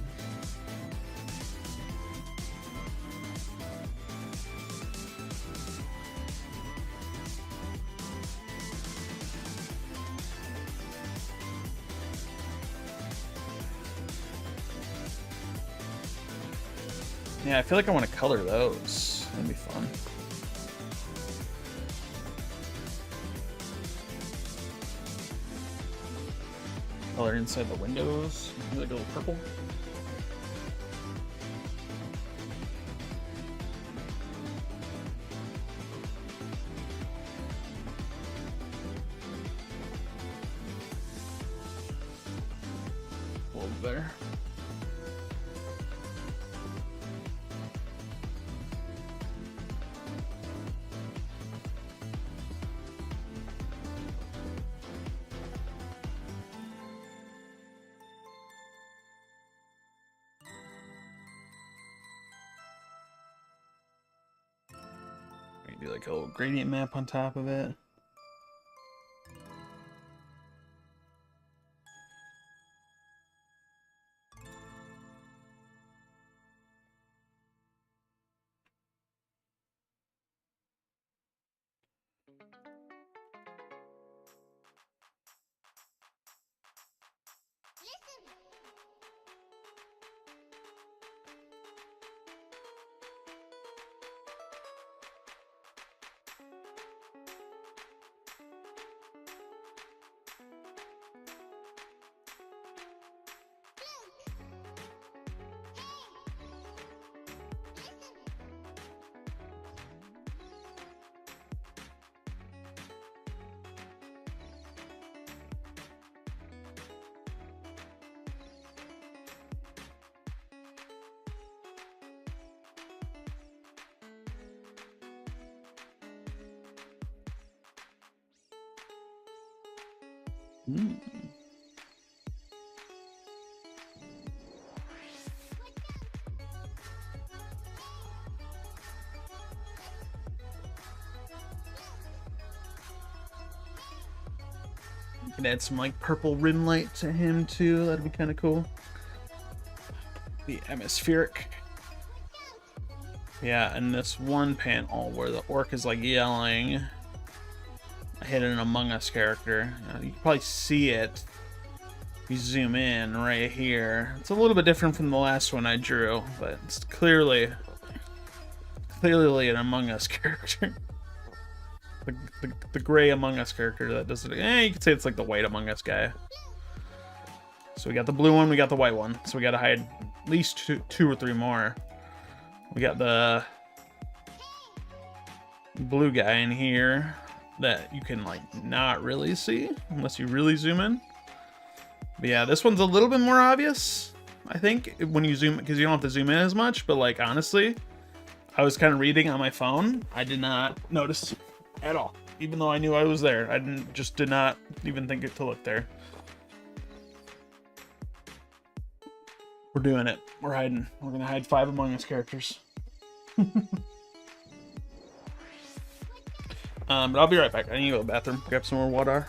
Yeah, I feel like I want to color those. That'd be fun. Color inside the windows. Maybe like a little purple. A little there. Do like a little gradient map on top of it. Mm. You can add some like purple rim light to him too. That'd be kind of cool. The atmospheric. Yeah, and this one panel where the orc is like yelling. I hit an Among Us character. You can probably see it. If you zoom in right here. It's a little bit different from the last one I drew, but it's clearly an Among Us character. The gray Among Us character that does it. You could say it's like the white Among Us guy. So we got the blue one, we got the white one. So we gotta hide at least two or three more. We got the blue guy in here that you can like not really see unless you really zoom in. But yeah, this one's a little bit more obvious, I think, when you zoom, because you don't have to zoom in as much. But like honestly, I was kind of reading on my phone. I did not notice at all, even though I knew I was there. I did not even think it to look there. We're doing it. We're hiding. We're gonna hide 5 Among Us characters. But I'll be right back. I need to go to the bathroom, grab some more water.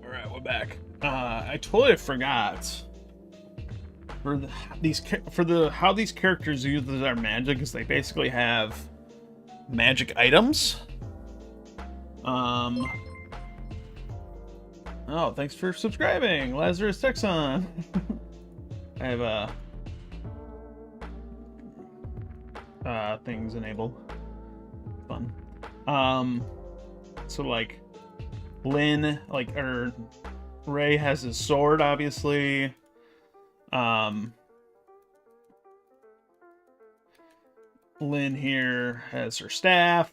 Alright, we're back. I totally forgot how these characters use their magic, is they basically have magic items. Oh, thanks for subscribing, Lazarus Texan. I have things enabled. Fun. So like Lynn, or Ray has his sword, obviously. Lynn here has her staff.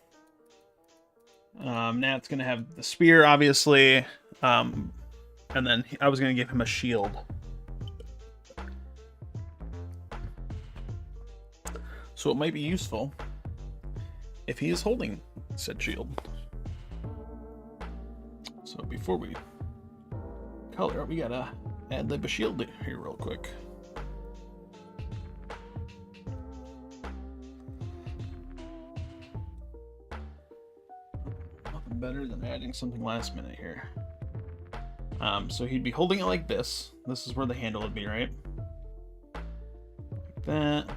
Nat's gonna have the spear, obviously. And then I was gonna give him a shield. So it might be useful if he is holding said shield. So before we color, we gotta add lib a shield here real quick. Nothing better than adding something last minute here. So he'd be holding it like this. This is where the handle would be, right? Like that.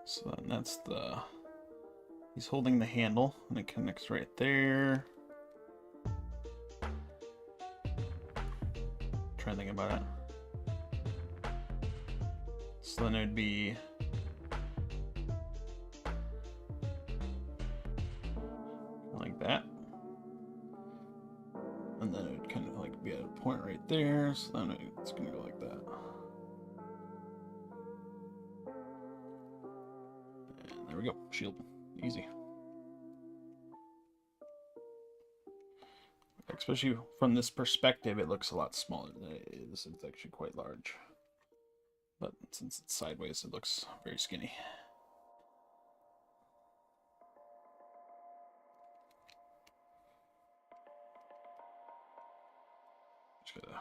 So then that's he's holding the handle and it connects right there. Try to think about it. So then it'd be like that. And then it'd kind of like be at a point right there. So then it's gonna go like that. And there we go, shield, easy. Especially from this perspective, it looks a lot smaller than it is. It's actually quite large. But since it's sideways, it looks very skinny. Just gotta...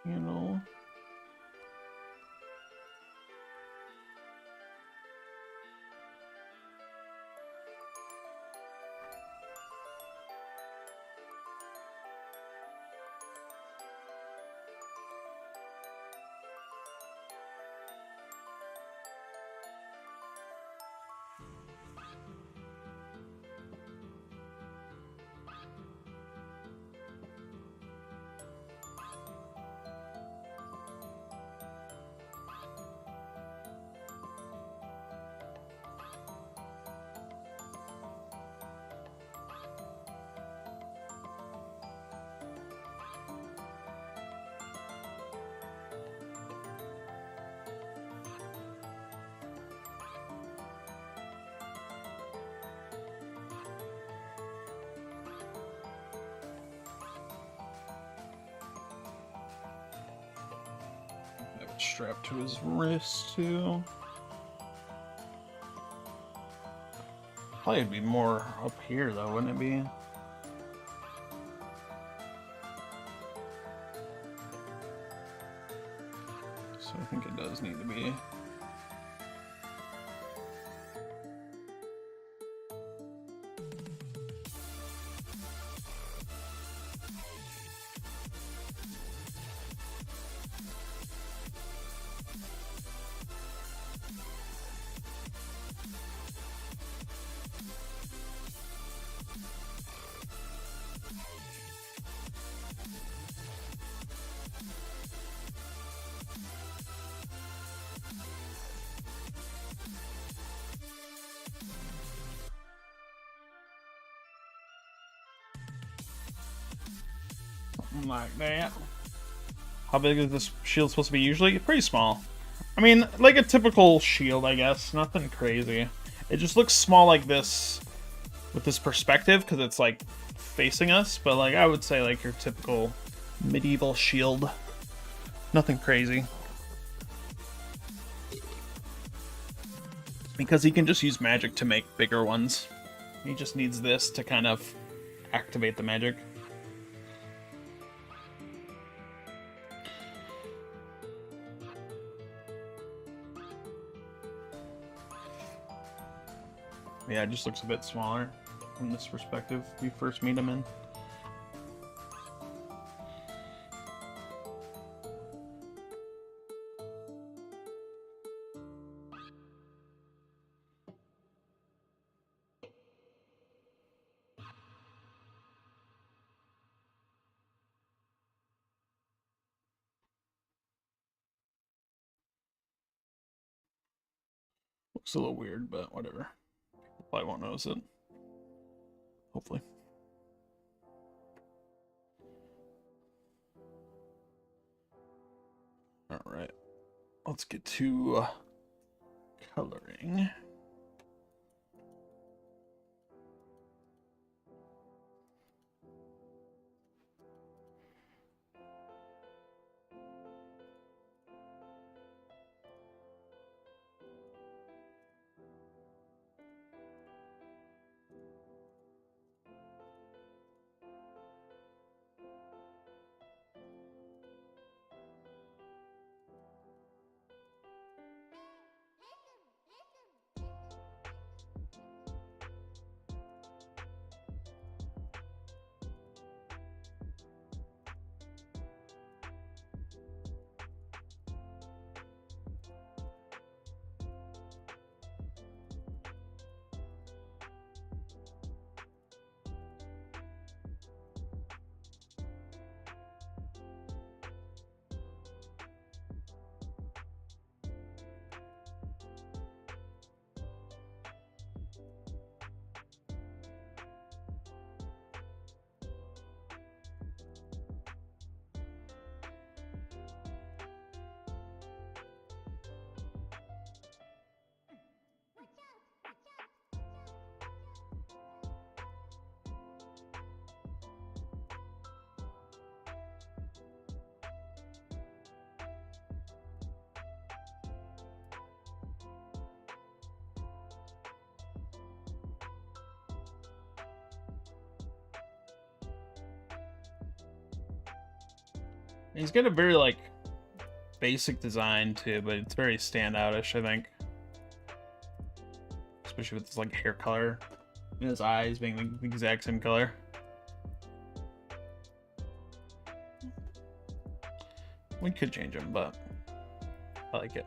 You know... Have it strapped to his wrist too. Probably would be more up here though, wouldn't it be? So I think it does need to be. Like that. How big is this shield supposed to be usually? Pretty small. I mean, like a typical shield, I guess. Nothing crazy. It just looks small like this with this perspective because it's like facing us. But like I would say like your typical medieval shield. Nothing crazy. Because he can just use magic to make bigger ones. He just needs this to kind of activate the magic. Yeah, it just looks a bit smaller from this perspective we first meet him in. Looks a little weird, but whatever. Probably won't notice it. Hopefully. Alright. Let's get to coloring. He's got a very, like, basic design, too, but it's very standoutish, I think. Especially with his, like, hair color and his eyes being the exact same color. We could change him, but I like it.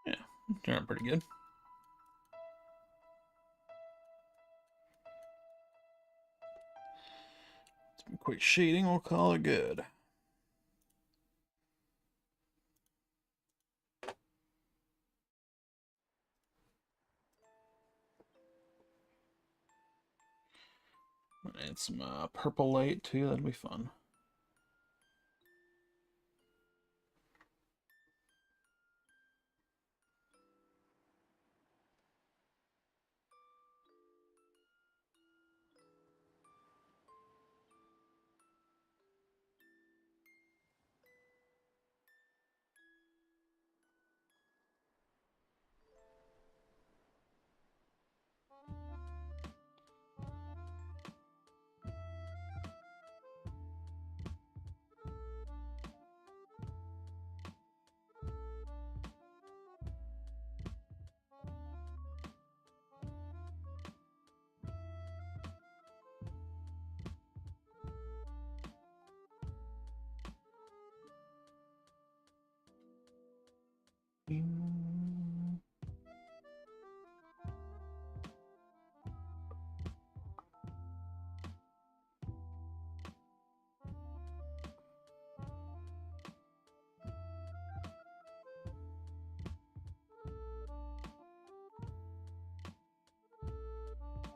Yeah, turned out pretty good. Some quick shading, we'll call it good. Add some purple light too, that'll be fun.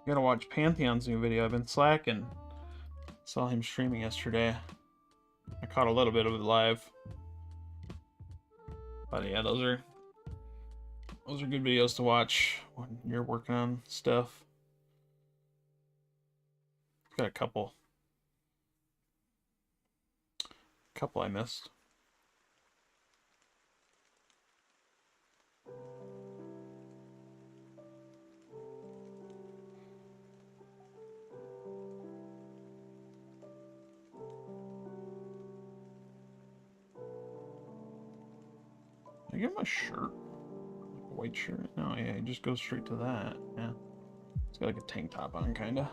Gotta watch Pantheon's new video. I've been slacking. Saw him streaming yesterday. I caught a little bit of it live. But yeah, those are good videos to watch when you're working on stuff. Got a couple I missed. Did I get my shirt? Like a white shirt? No, yeah, it just goes straight to that. Yeah. It's got like a tank top on, kinda.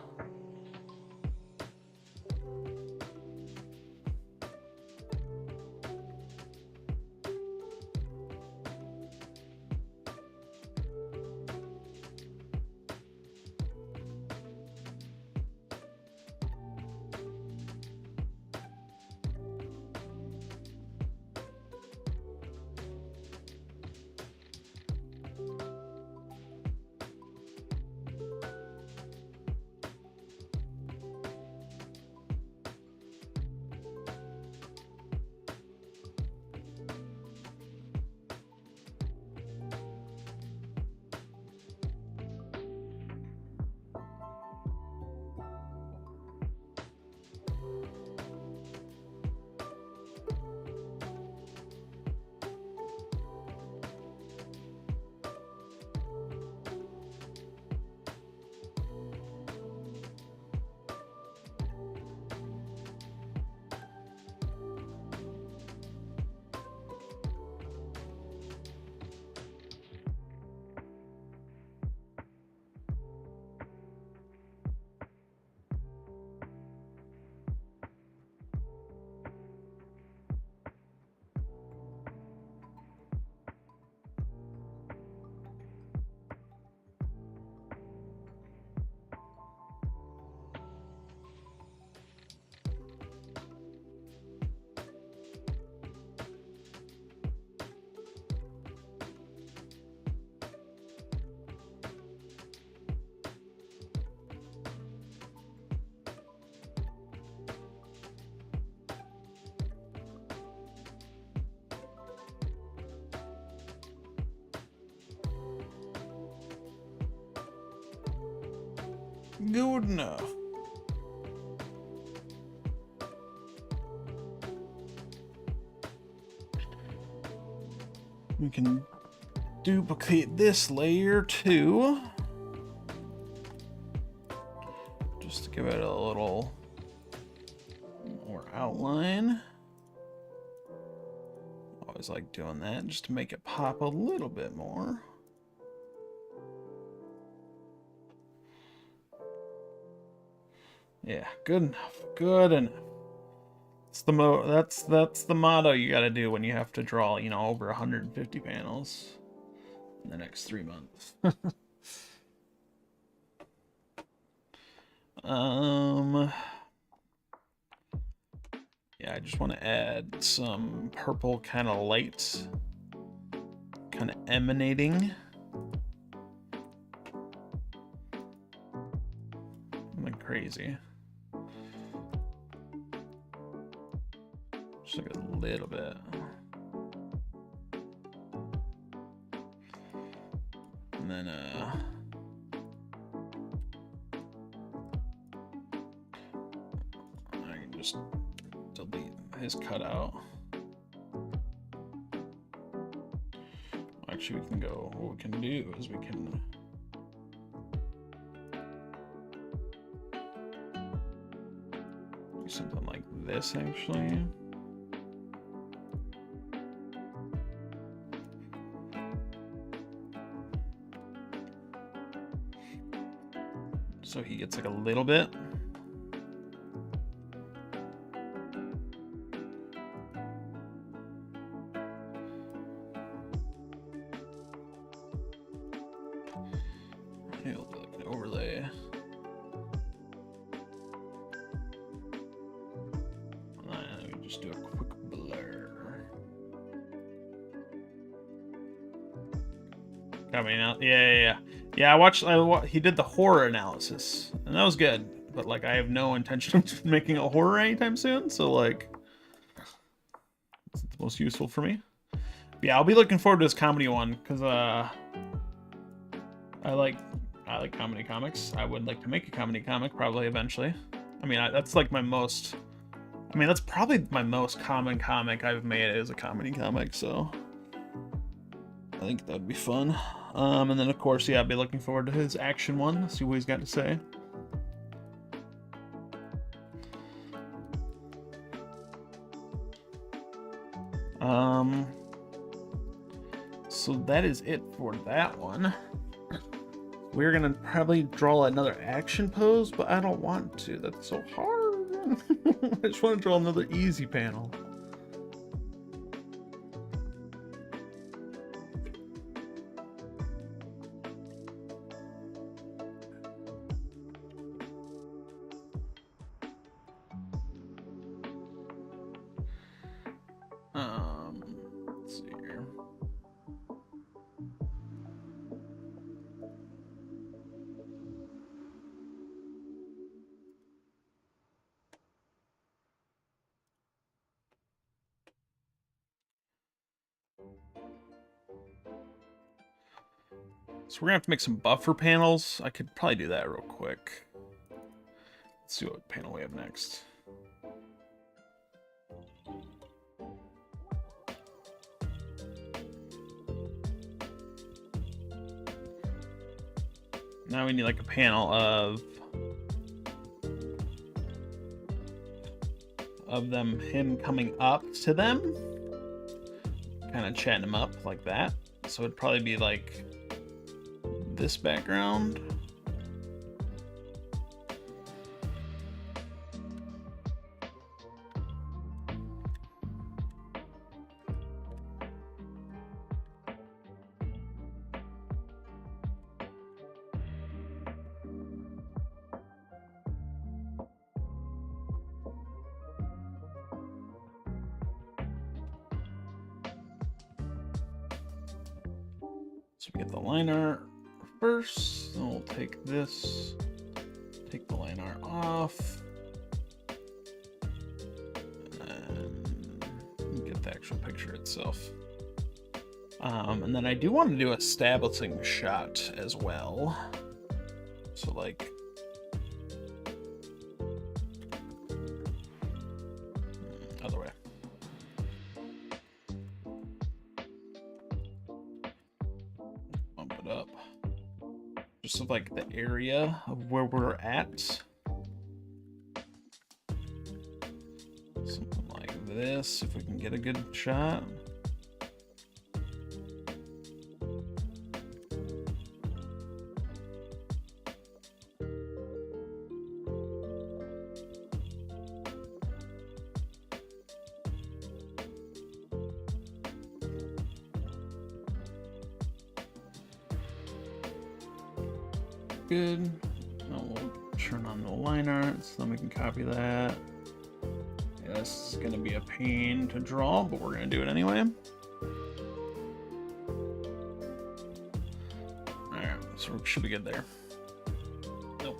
Good enough. We can duplicate this layer too. Just to give it a little more outline. Always like doing that just to make it pop a little bit more. Yeah, good enough. Good enough. It's the that's the motto you got to do when you have to draw, you know, over 150 panels in the next 3 months. Yeah, I just want to add some purple kind of lights, kind of emanating. Like crazy. Just like a little bit. And then I can just delete his cutout. Actually, we can go, what we can do is we can do something like this actually. So he gets like a little bit. He'll do like an overlay. And we just do a quick blur. Coming out. Yeah. Yeah, I watched. He did the horror analysis, and that was good. But like, I have no intention of making a horror anytime soon. So like, it's the most useful for me. But yeah, I'll be looking forward to this comedy one because I like comedy comics. I would like to make a comedy comic probably eventually. I mean, that's like my most. I mean, that's probably my most common comic I've made is a comedy comic. So I think that'd be fun. And then of course, yeah, I'll be looking forward to his action one. See what he's got to say. So that is it for that one. We're gonna probably draw another action pose, but I don't want to. That's so hard. I just want to draw another easy panel. Let's see here. So we're gonna have to make some buffer panels. I could probably do that real quick. Let's see what panel we have next. Now we need like a panel of him coming up to them, kind of chatting him up like that. So it'd probably be like this background. So we get the line art first, then we'll take this, take the line art off, and get the actual picture itself. And then I do want to do a establishing shot as well. So like, other way. Bump it up. Just of like the area of where we're at. Something like this, if we can get a good shot. Good. Now we'll turn on the line art so then we can copy that. Yeah, this is going to be a pain to draw, but we're going to do it anyway. Alright, so we should be good there. Nope.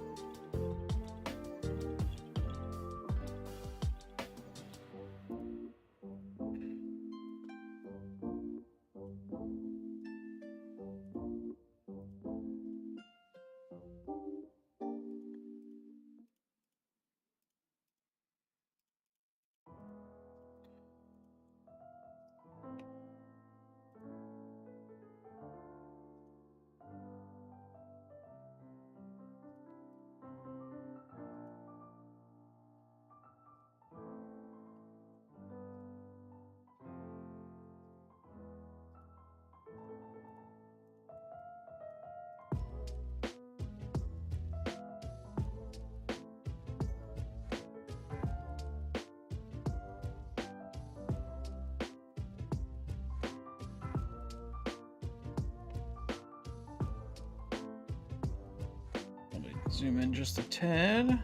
Zoom in just a tad.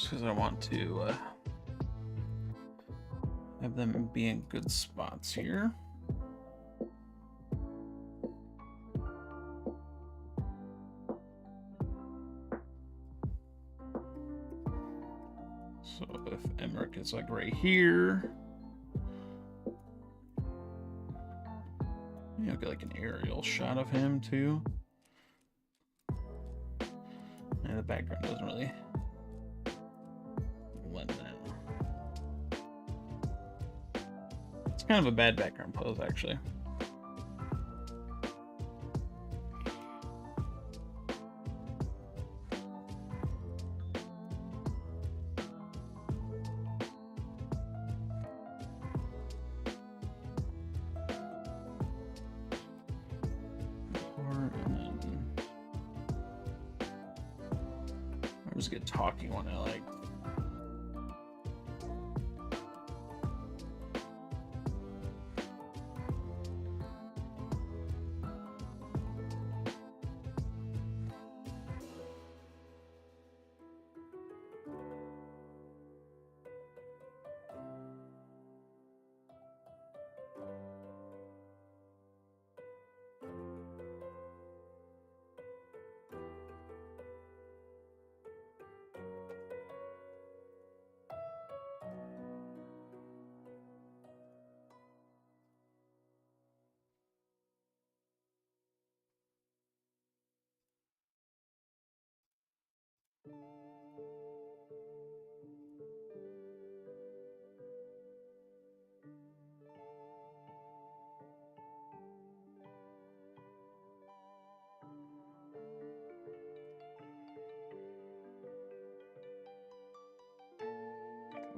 just because I want to have them be in good spots here. So if Emmerich is like right here, maybe I'll get like an aerial shot of him too. And the background doesn't really lend that. It's kind of a bad background pose, actually. There's a good talking one I like.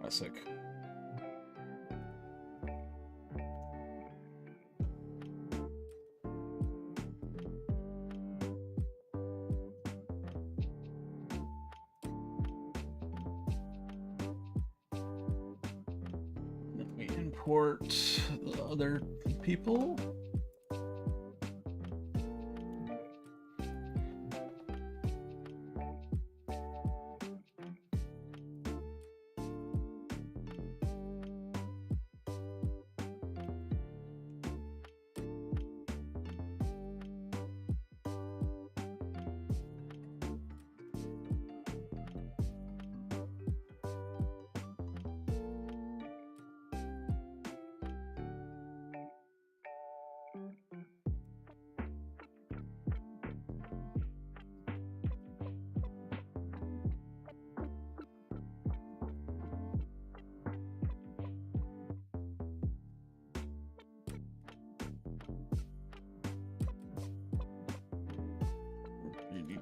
Classic. Then we import the other people.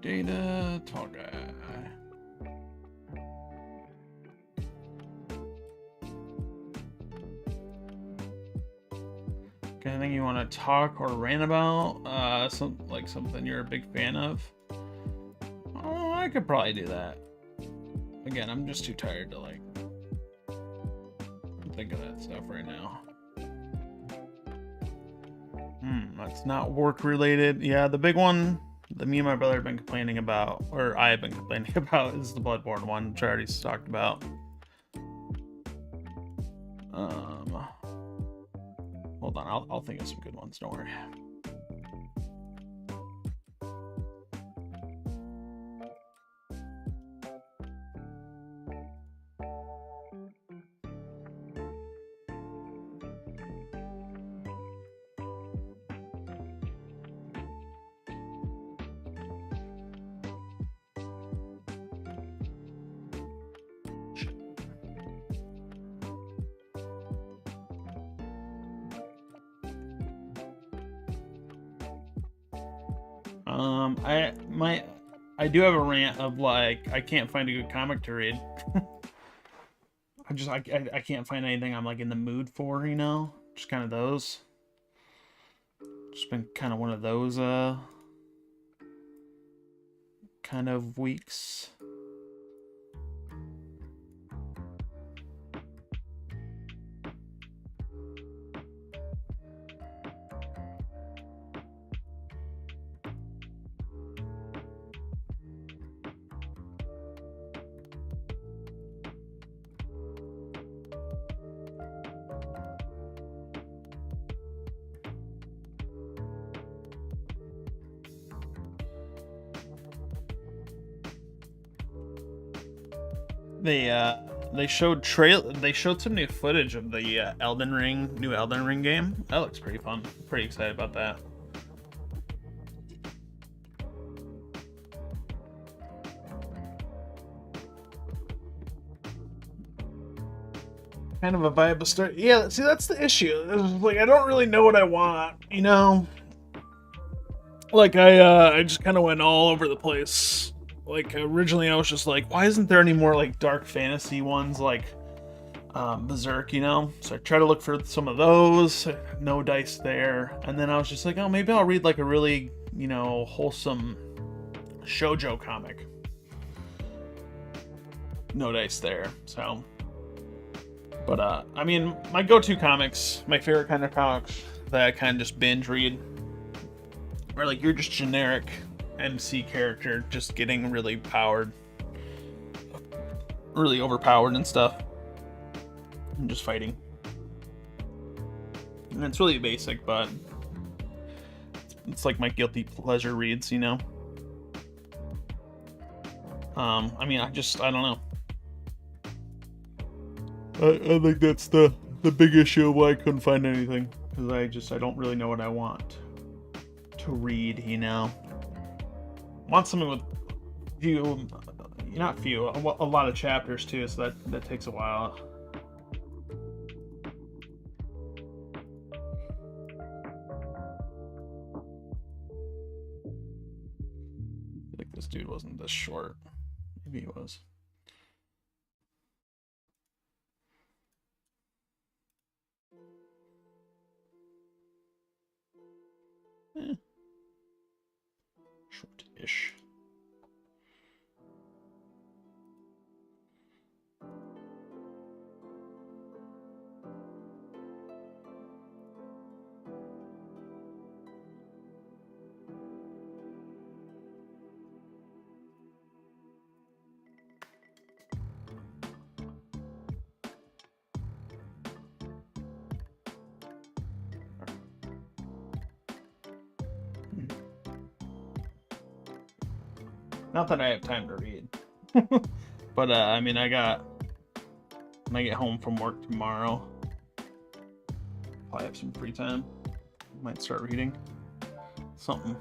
Data, tall guy. Okay, anything you want to talk or rant about? Something you're a big fan of? Oh, I could probably do that. Again, I'm just too tired to like think of that stuff right now. That's not work related. Yeah, the big one that me and my brother have been complaining about, or I have been complaining about, is the Bloodborne one, which I already talked about. Hold on, I'll think of some good ones, don't worry. I do have a rant of like I can't find a good comic to read. I can't find anything I'm like in the mood for, you know? Just kind of those. Just been kind of one of those kind of weeks. They showed some new footage of the new Elden Ring game. That looks pretty fun. Pretty excited about that. Kind of a vibe to start. Yeah, see, that's the issue. Like, I don't really know what I want, you know? Like, I just kind of went all over the place. Like, originally I was just like, why isn't there any more, like, dark fantasy ones, like, Berserk, you know? So I tried to look for some of those. No dice there. And then I was just like, oh, maybe I'll read, like, a really, you know, wholesome shoujo comic. No dice there, so... But, I mean, my go-to comics, my favorite kind of comics that I kind of just binge read are, like, you're just generic MC character just getting really powered. Really overpowered and stuff. And just fighting. And it's really basic, but it's like my guilty pleasure reads, you know? I mean, I don't know. I think that's the big issue of why I couldn't find anything. Because I don't really know what I want to read, you know? I want something with a lot of chapters too, so that takes a while. I think this dude wasn't this short. Maybe he was. Short-ish. Not that I have time to read. But, I mean, when I get home from work tomorrow, I'll have some free time. Might start reading something.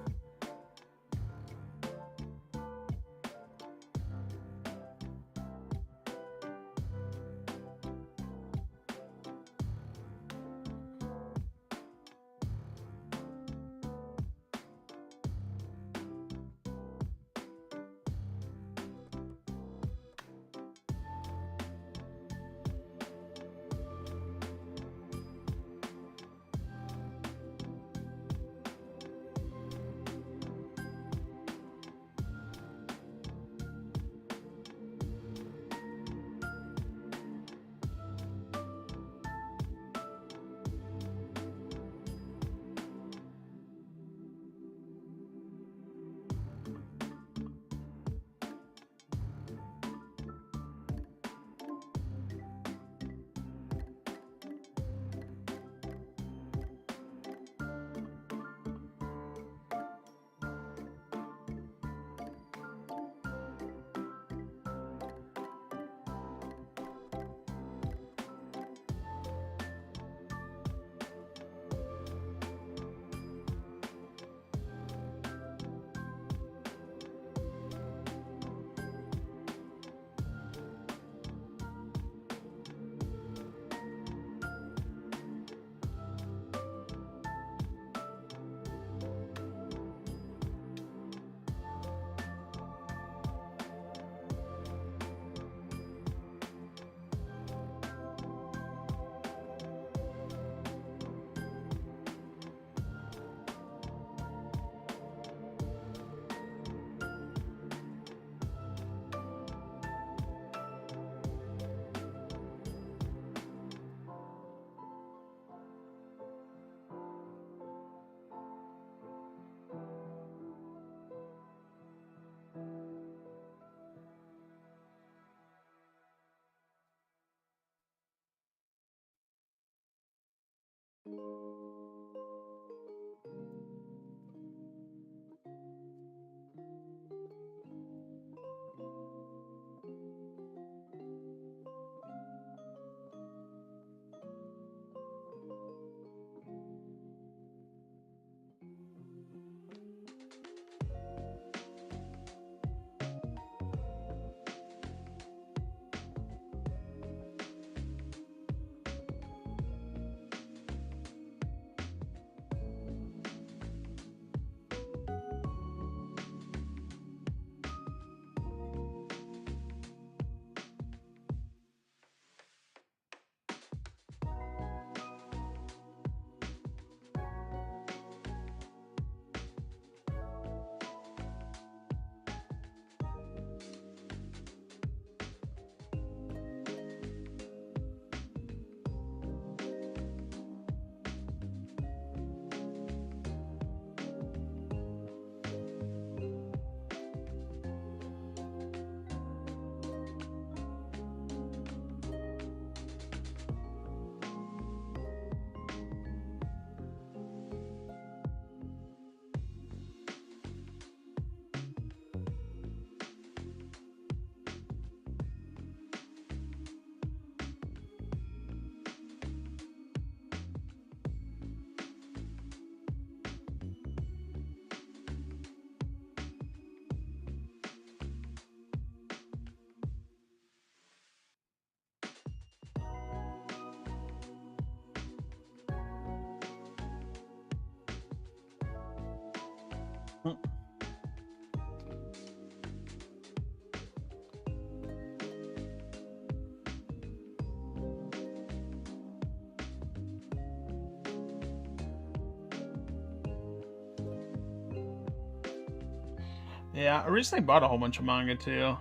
Yeah, I recently bought a whole bunch of manga too.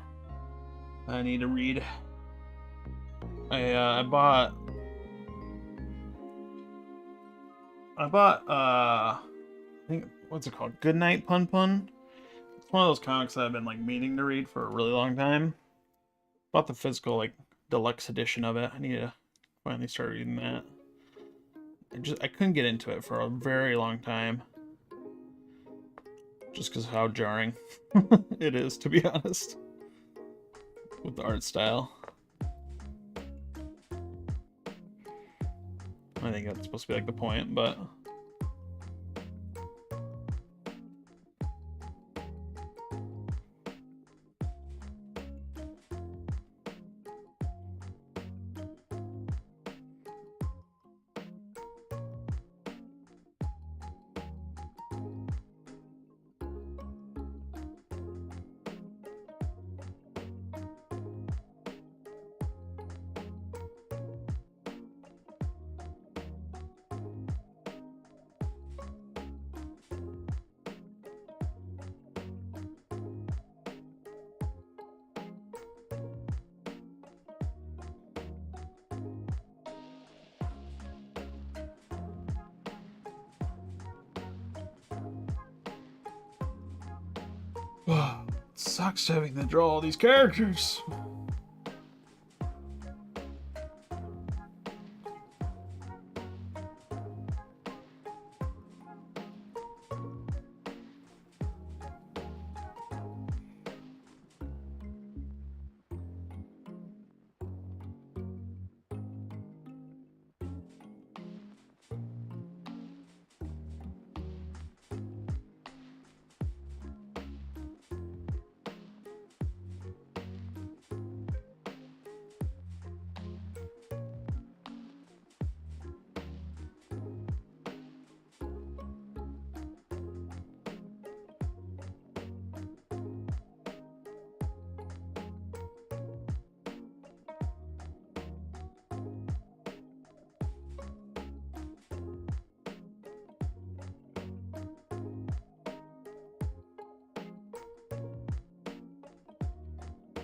I need to read. I bought I think, what's it called? Goodnight Pun Pun. It's one of those comics that I've been like meaning to read for a really long time. Bought the physical like deluxe edition of it. I need to finally start reading that. I couldn't get into it for a very long time. Just because of how jarring it is, to be honest, with the art style. I think that's supposed to be like the point, but it sucks having to draw all these characters.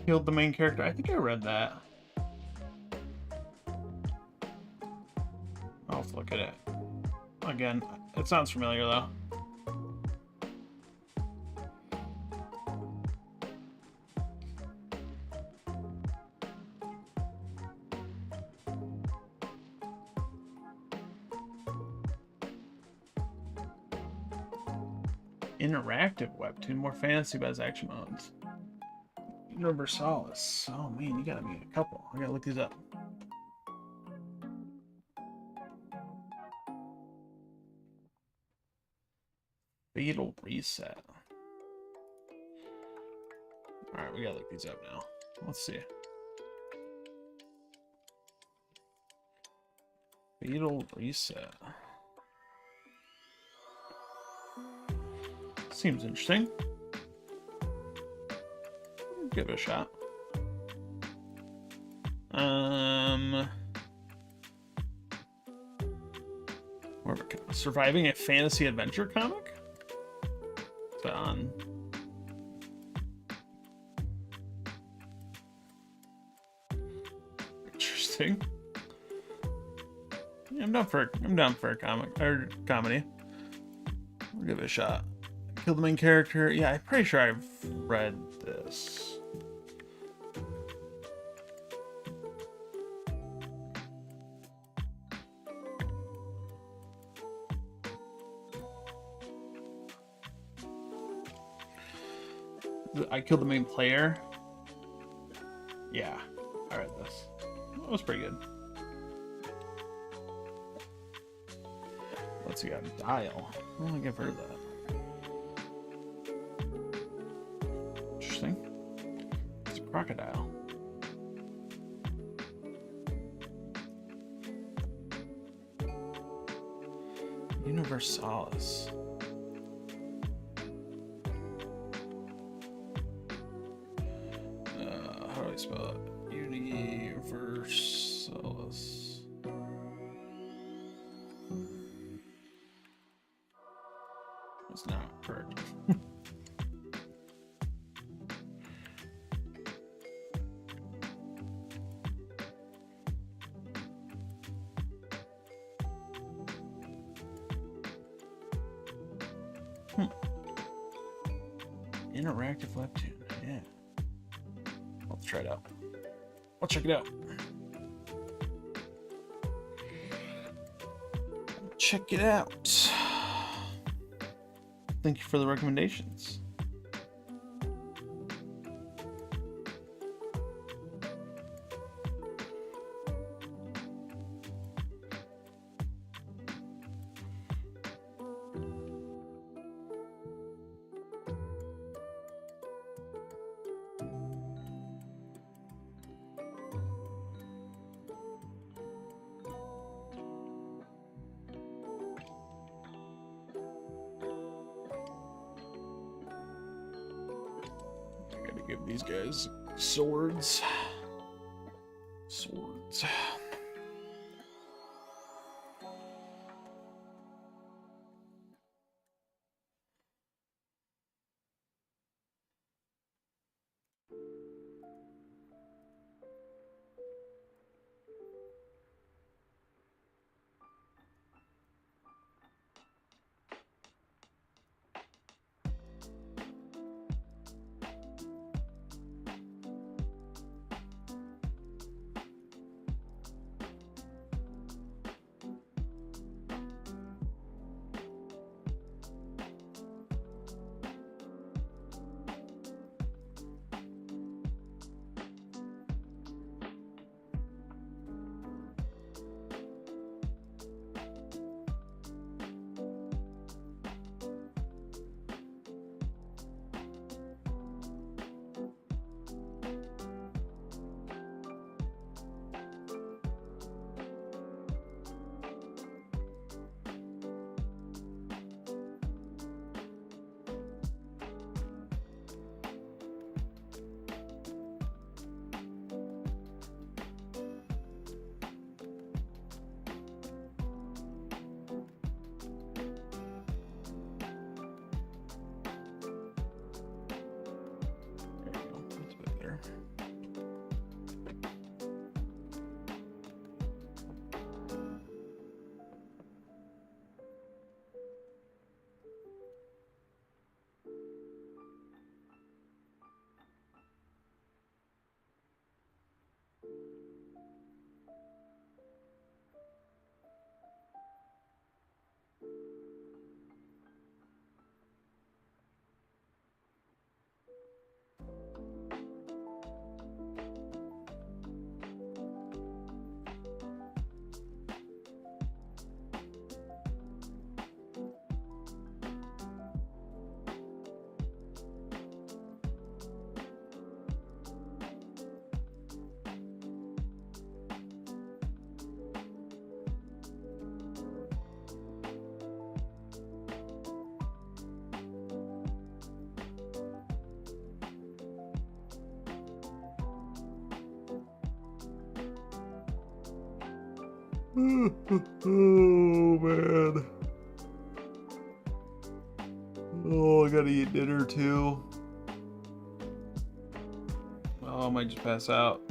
Killed the main character. I think I read that. I'll have to look at it. Again, it sounds familiar though. Interactive webtoon, more fantasy about his action modes. Universalis. Oh man, you gotta be a couple. I gotta look these up. Fatal Reset. Alright, we gotta look these up now. Let's see. Fatal Reset. Seems interesting. Give it a shot. Surviving a fantasy adventure comic? Fun. Interesting. Yeah, I'm down for a comic or comedy. We'll give it a shot. Kill the main character. Yeah, I'm pretty sure I've read this. I killed the main player. Yeah, I read this. That was pretty good. Let's see, I got Dial. I don't think I've heard of that. Interesting. It's a crocodile. Universalis. That's not correct. Interactive Webtoon, yeah. Let's try it out. I'll check it out. Check it out. Thank you for the recommendations. Give these guys swords. Swords. Oh man. Oh, I gotta eat dinner too. Oh, I might just pass out.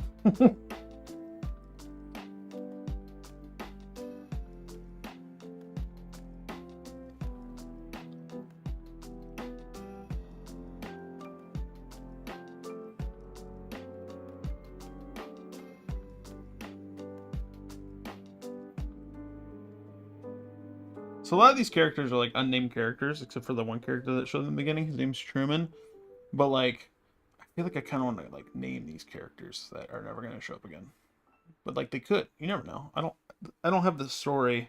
So a lot of these characters are like unnamed characters, except for the one character that showed in the beginning. His name's Truman. But like, I feel like I kind of want to like name these characters that are never gonna show up again. But like they could. You never know. I don't have the story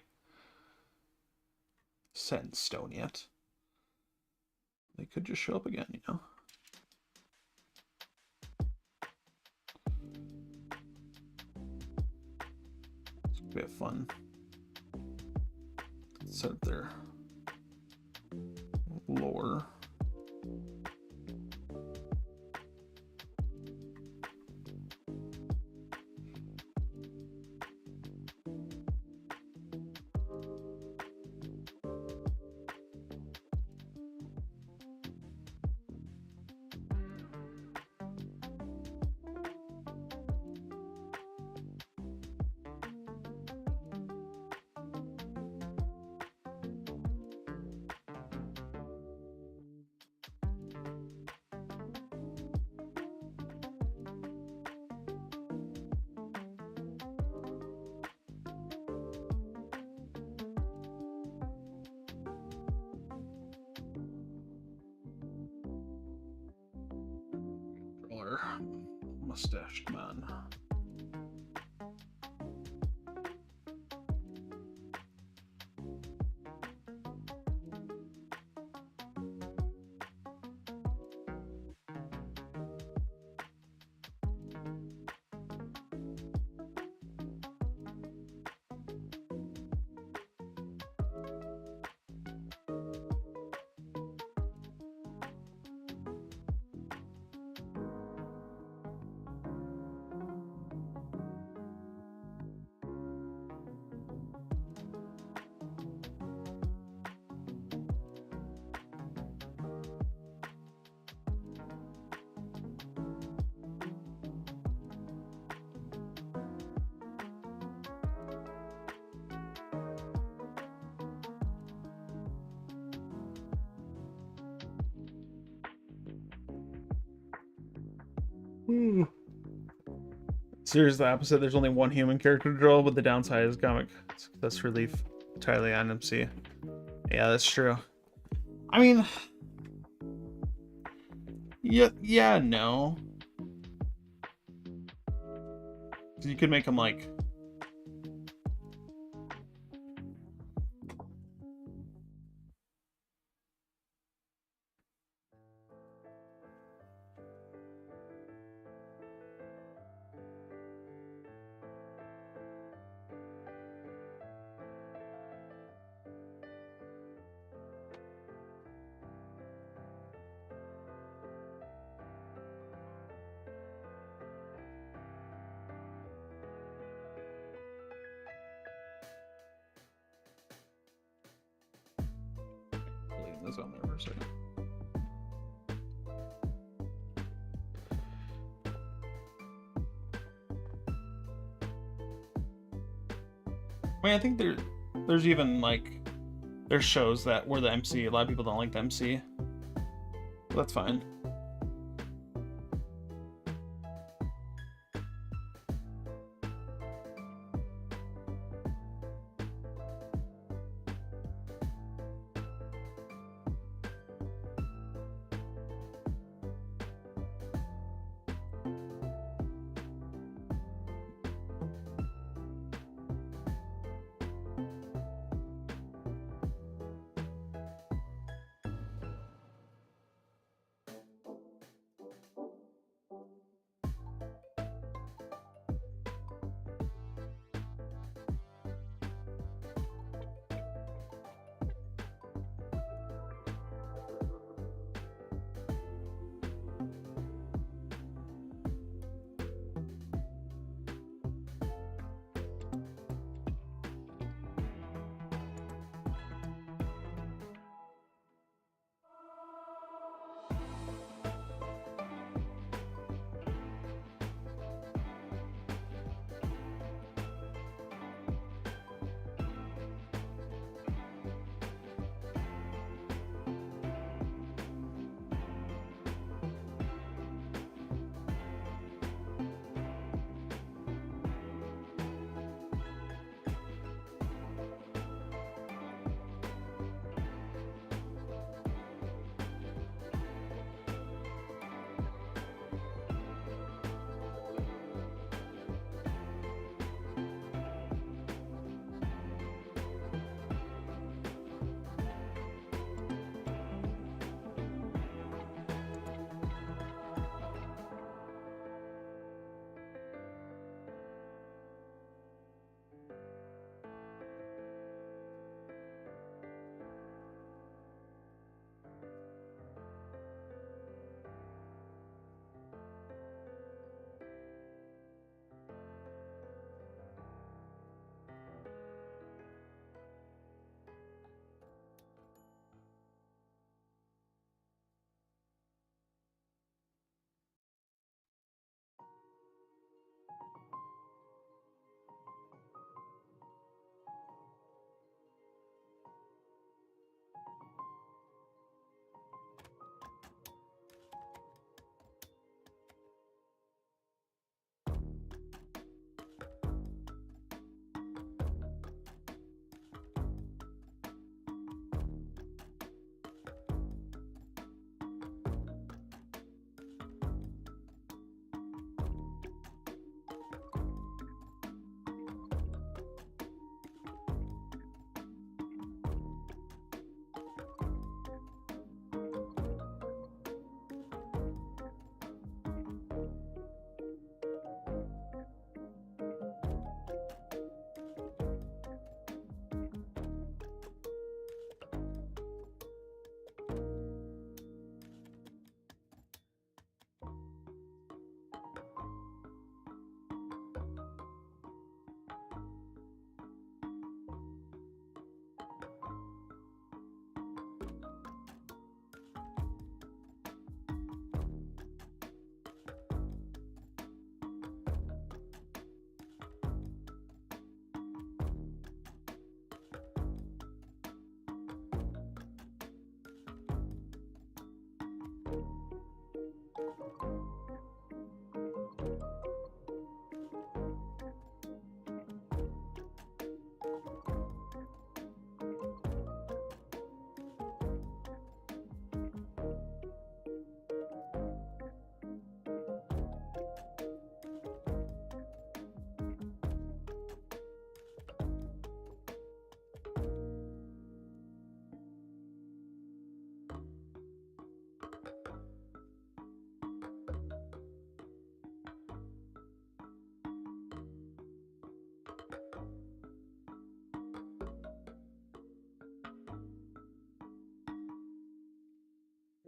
set in stone yet. They could just show up again, you know. It's a bit fun. Set up their lore. hair. Mustached man. Series the opposite. There's only one human character to draw, but the downside is comic. That's relief entirely on MC. Yeah, that's true. I mean, yeah, no. 'Cause you could make him like. Leave this on there for a second. I mean, I think there's even like there's shows that where the MC, a lot of people don't like the MC. But that's fine.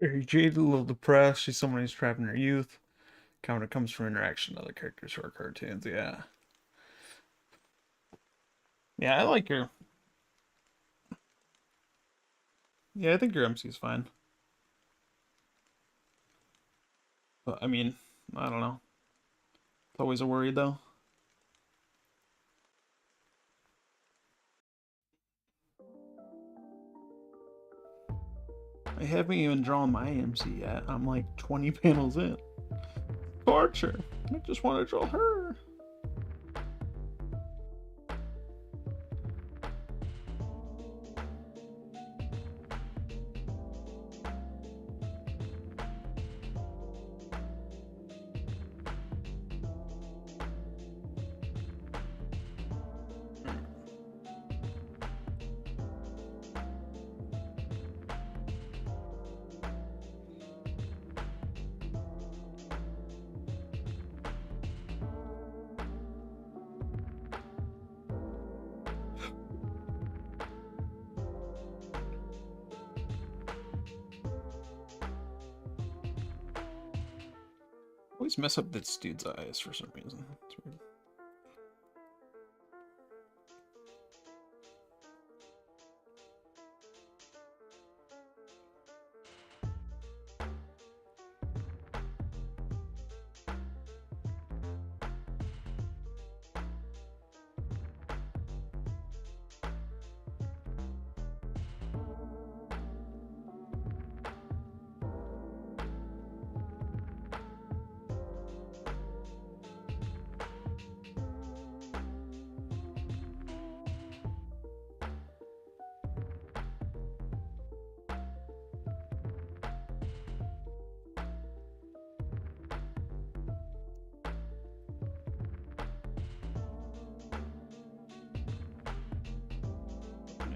Very jaded, a little depressed. She's someone who's trapped in her youth. Counter comes from interaction with other characters who are cartoons. Yeah. Yeah, I like her. Yeah, I think your MC is fine. But, I mean, I don't know. It's always a worry, though. I haven't even drawn my MC yet. I'm like 20 panels in. Torture. I just want to draw her. Always mess up this dude's eyes for some reason. It's weird.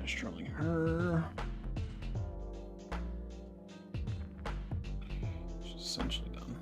Just drawing her. She's essentially done.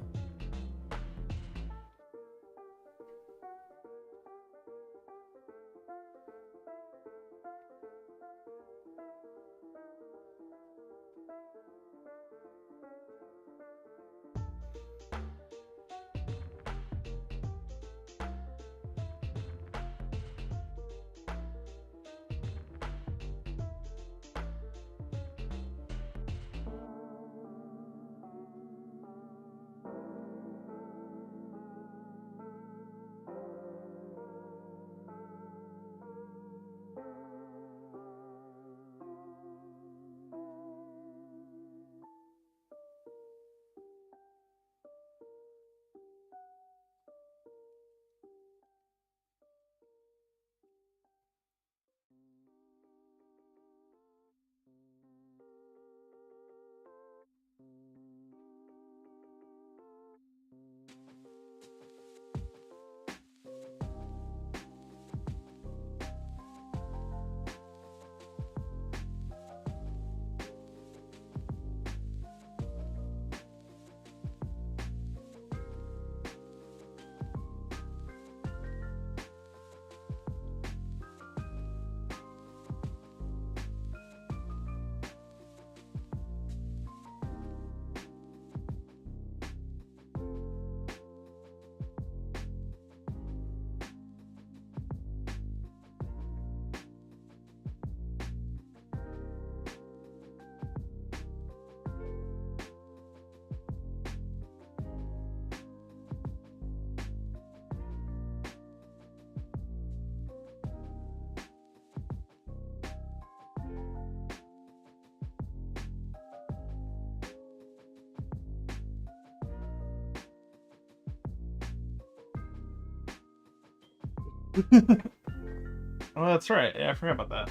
Oh, that's right. Yeah, I forgot about that.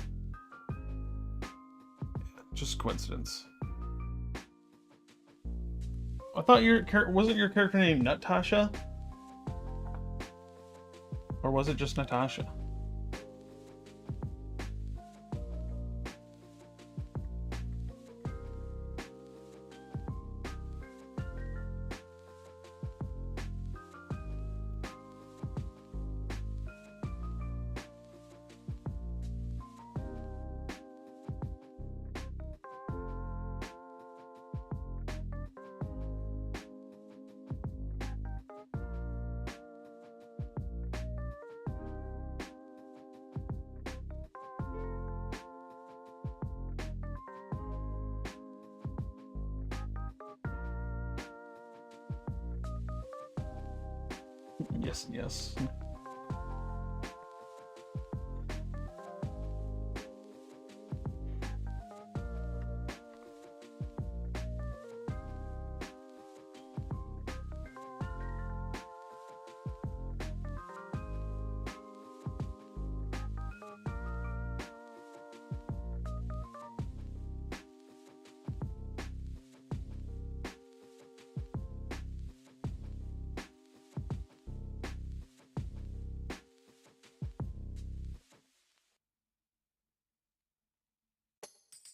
Just coincidence. I thought wasn't your character named Natasha? Or was it just Natasha? Yes, yes.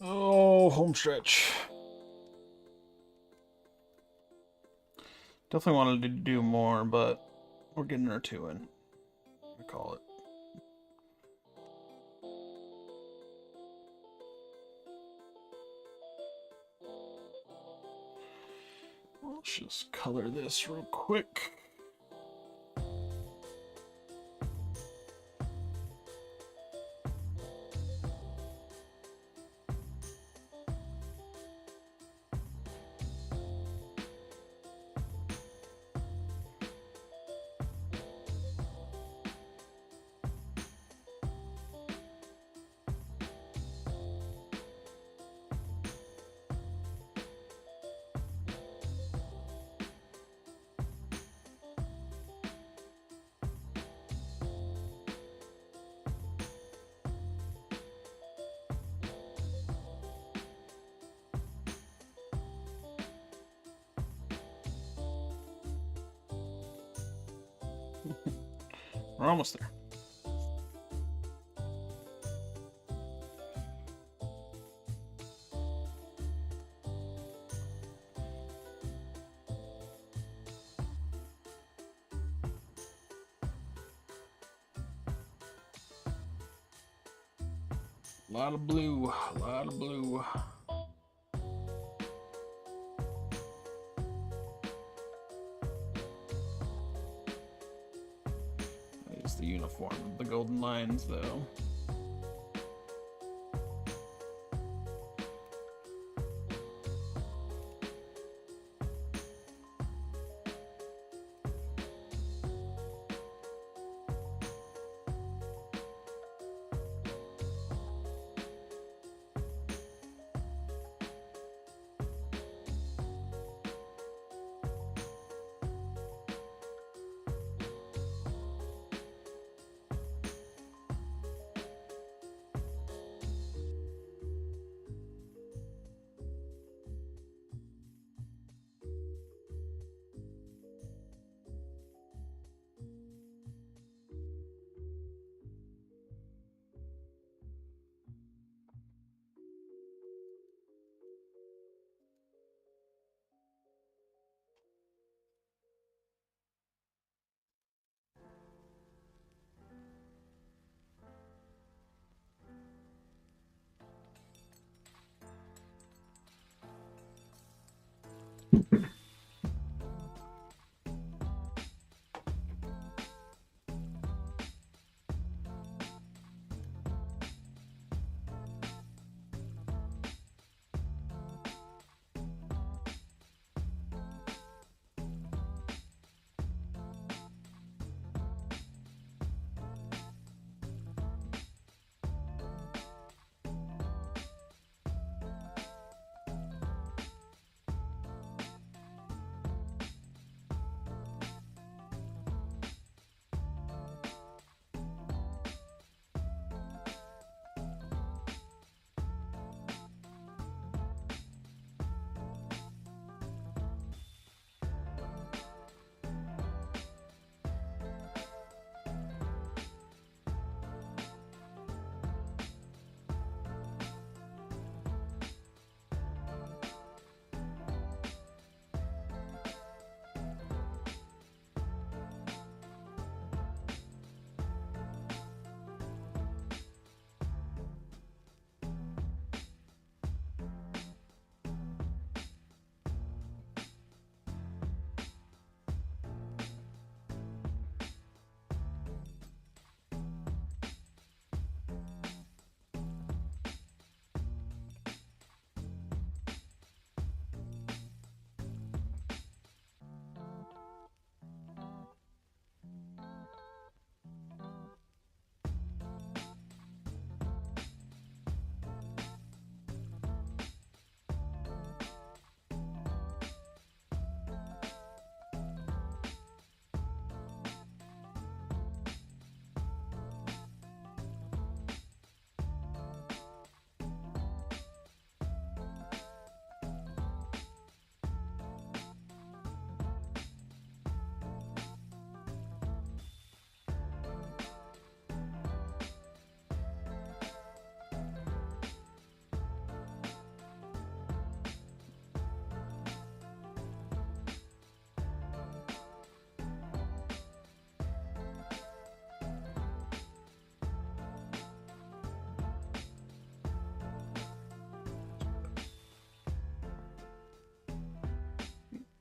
Oh, home stretch. Definitely wanted to do more, but we're getting our 2 in. I call it. Let's just color this real quick. We're almost there. A lot of blue, a lot of blue. There's the uniform, the golden lines, though.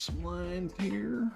Some lines here.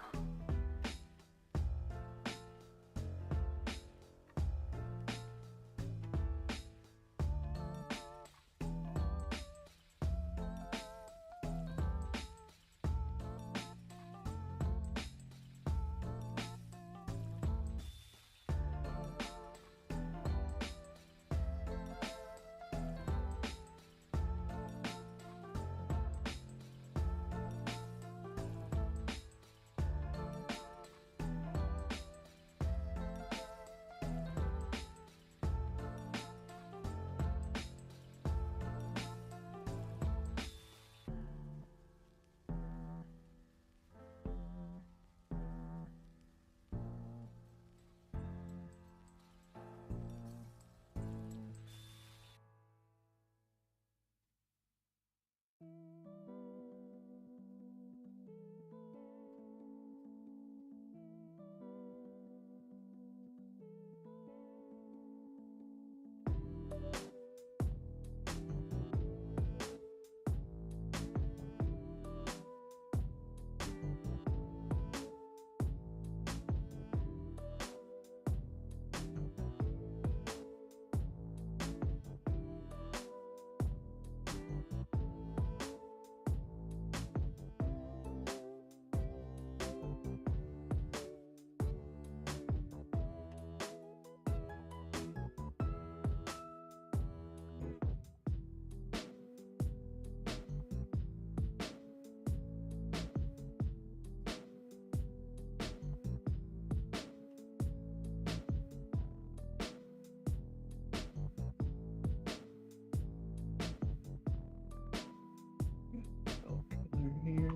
Here.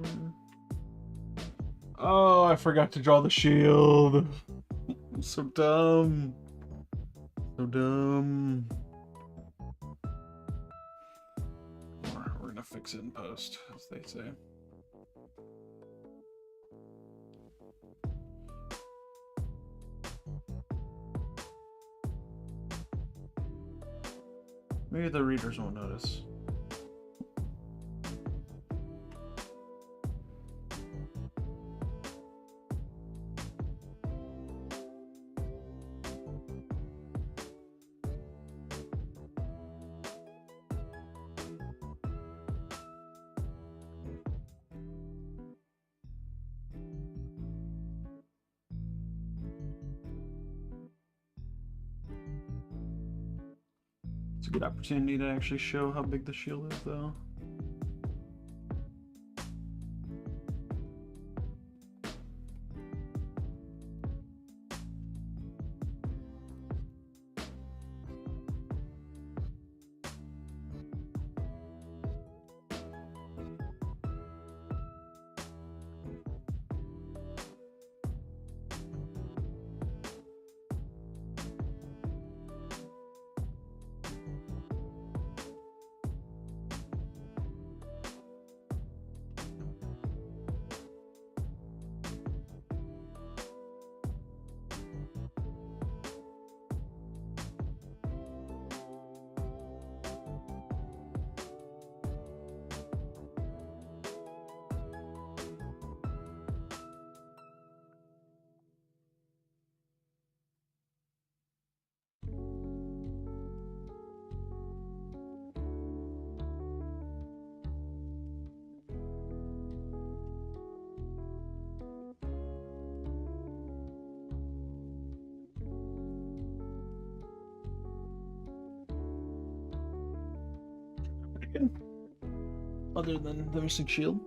Oh, I forgot to draw the shield. I'm so dumb. So dumb. We're gonna fix it in post, as they say. Maybe the readers won't notice. It's a good opportunity to actually show how big the shield is, though. Good. Other than the missing shield.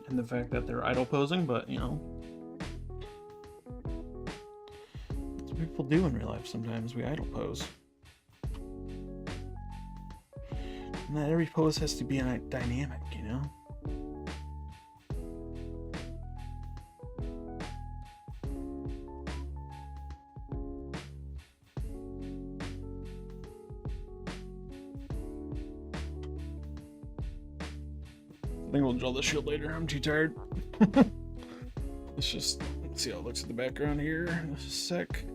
And the fact that they're idle posing, but you know, that's what people do in real life sometimes. We idle pose. Not every pose has to be a dynamic, you know? I think we'll draw the shield later. I'm too tired. Let's see how it looks at the background here in a sec.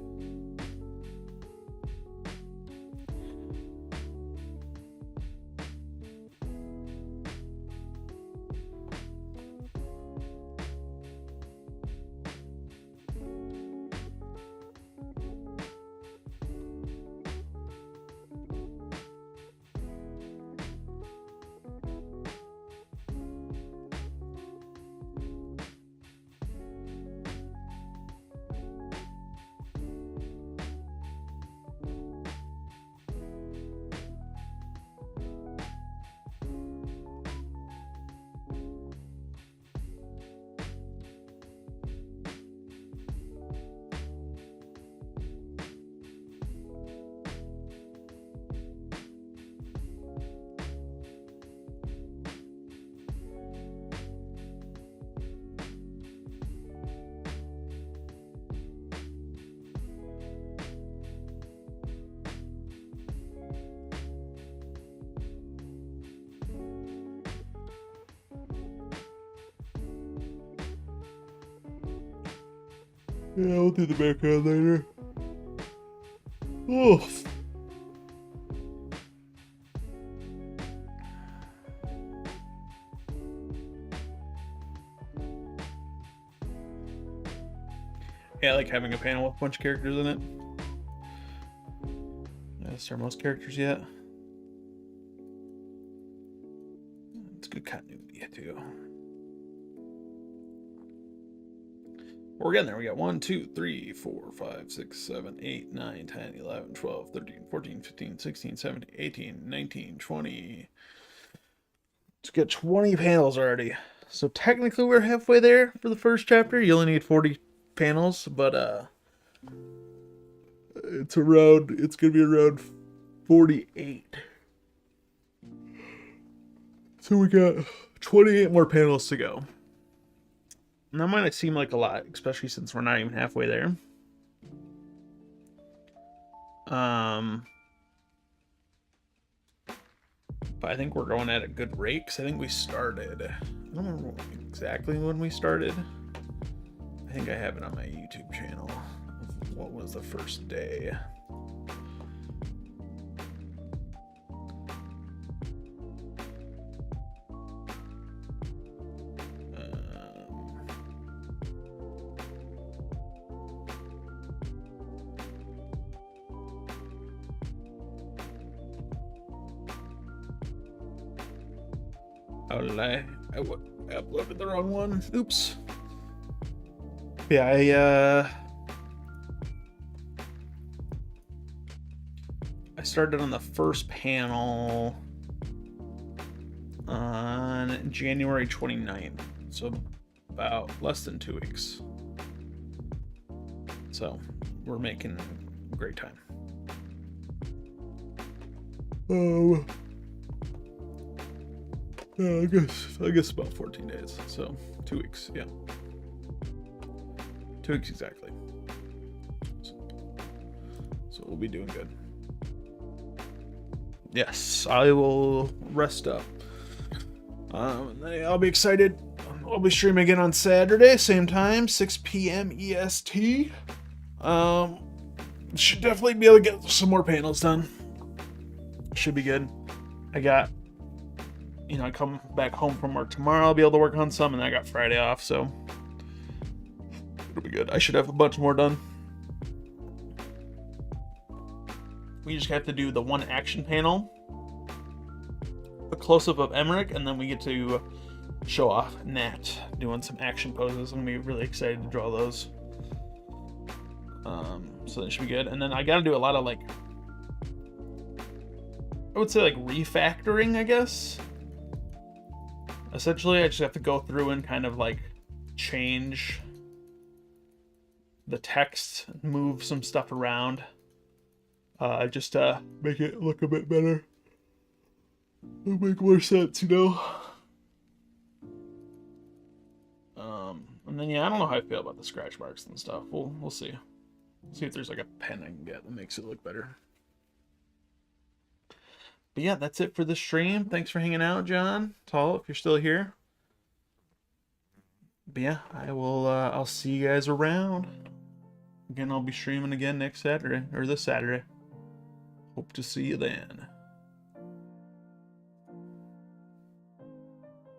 Yeah, we'll do the background later. Oh. Yeah, I like having a panel with a bunch of characters in it. Is there most characters yet? It's good continuity too. We're getting there. We got 1, 2, 3, 4, 5, 6, 7, 8, 9, 10, 11, 12, 13, 14, 15, 16, 17, 18, 19, 20. Let's get 20 panels already. So technically we're halfway there for the first chapter. You only need 40 panels, but it's gonna be around 48. So we got 28 more panels to go. And that might not seem like a lot, especially since we're not even halfway there. But I think we're going at a good rate, because I think we started, I don't remember exactly when we started. I think I have it on my YouTube channel. What was the first day? Oh, did I uploaded the wrong one. Oops. Yeah, I started on the first panel on January 29th, so about less than 2 weeks. So we're making great time. I guess about 14 days. So 2 weeks, yeah. 2 weeks exactly. So we'll be doing good. Yes, I will rest up. I'll be excited. I'll be streaming again on Saturday, same time, 6 p.m. EST. Should definitely be able to get some more panels done. Should be good. I come back home from work tomorrow. I'll be able to work on some, and I got Friday off, so it'll be good. I should have a bunch more done. We just have to do the one action panel, a close-up of Emmerich, and then we get to show off Nat doing some action poses. I'm gonna be really excited to draw those. So that should be good. And then I gotta do a lot of, I would say, refactoring, I guess. Essentially, I just have to go through and kind of change the text, move some stuff around, just to make it look a bit better. It'll make more sense, And then I don't know how I feel about the scratch marks and stuff. We'll see. See if there's a pen I can get that makes it look better. But yeah, that's it for the stream. Thanks for hanging out, John. Tall, if you're still here. But yeah, I'll see you guys around. Again, I'll be streaming again next Saturday, or this Saturday. Hope to see you then.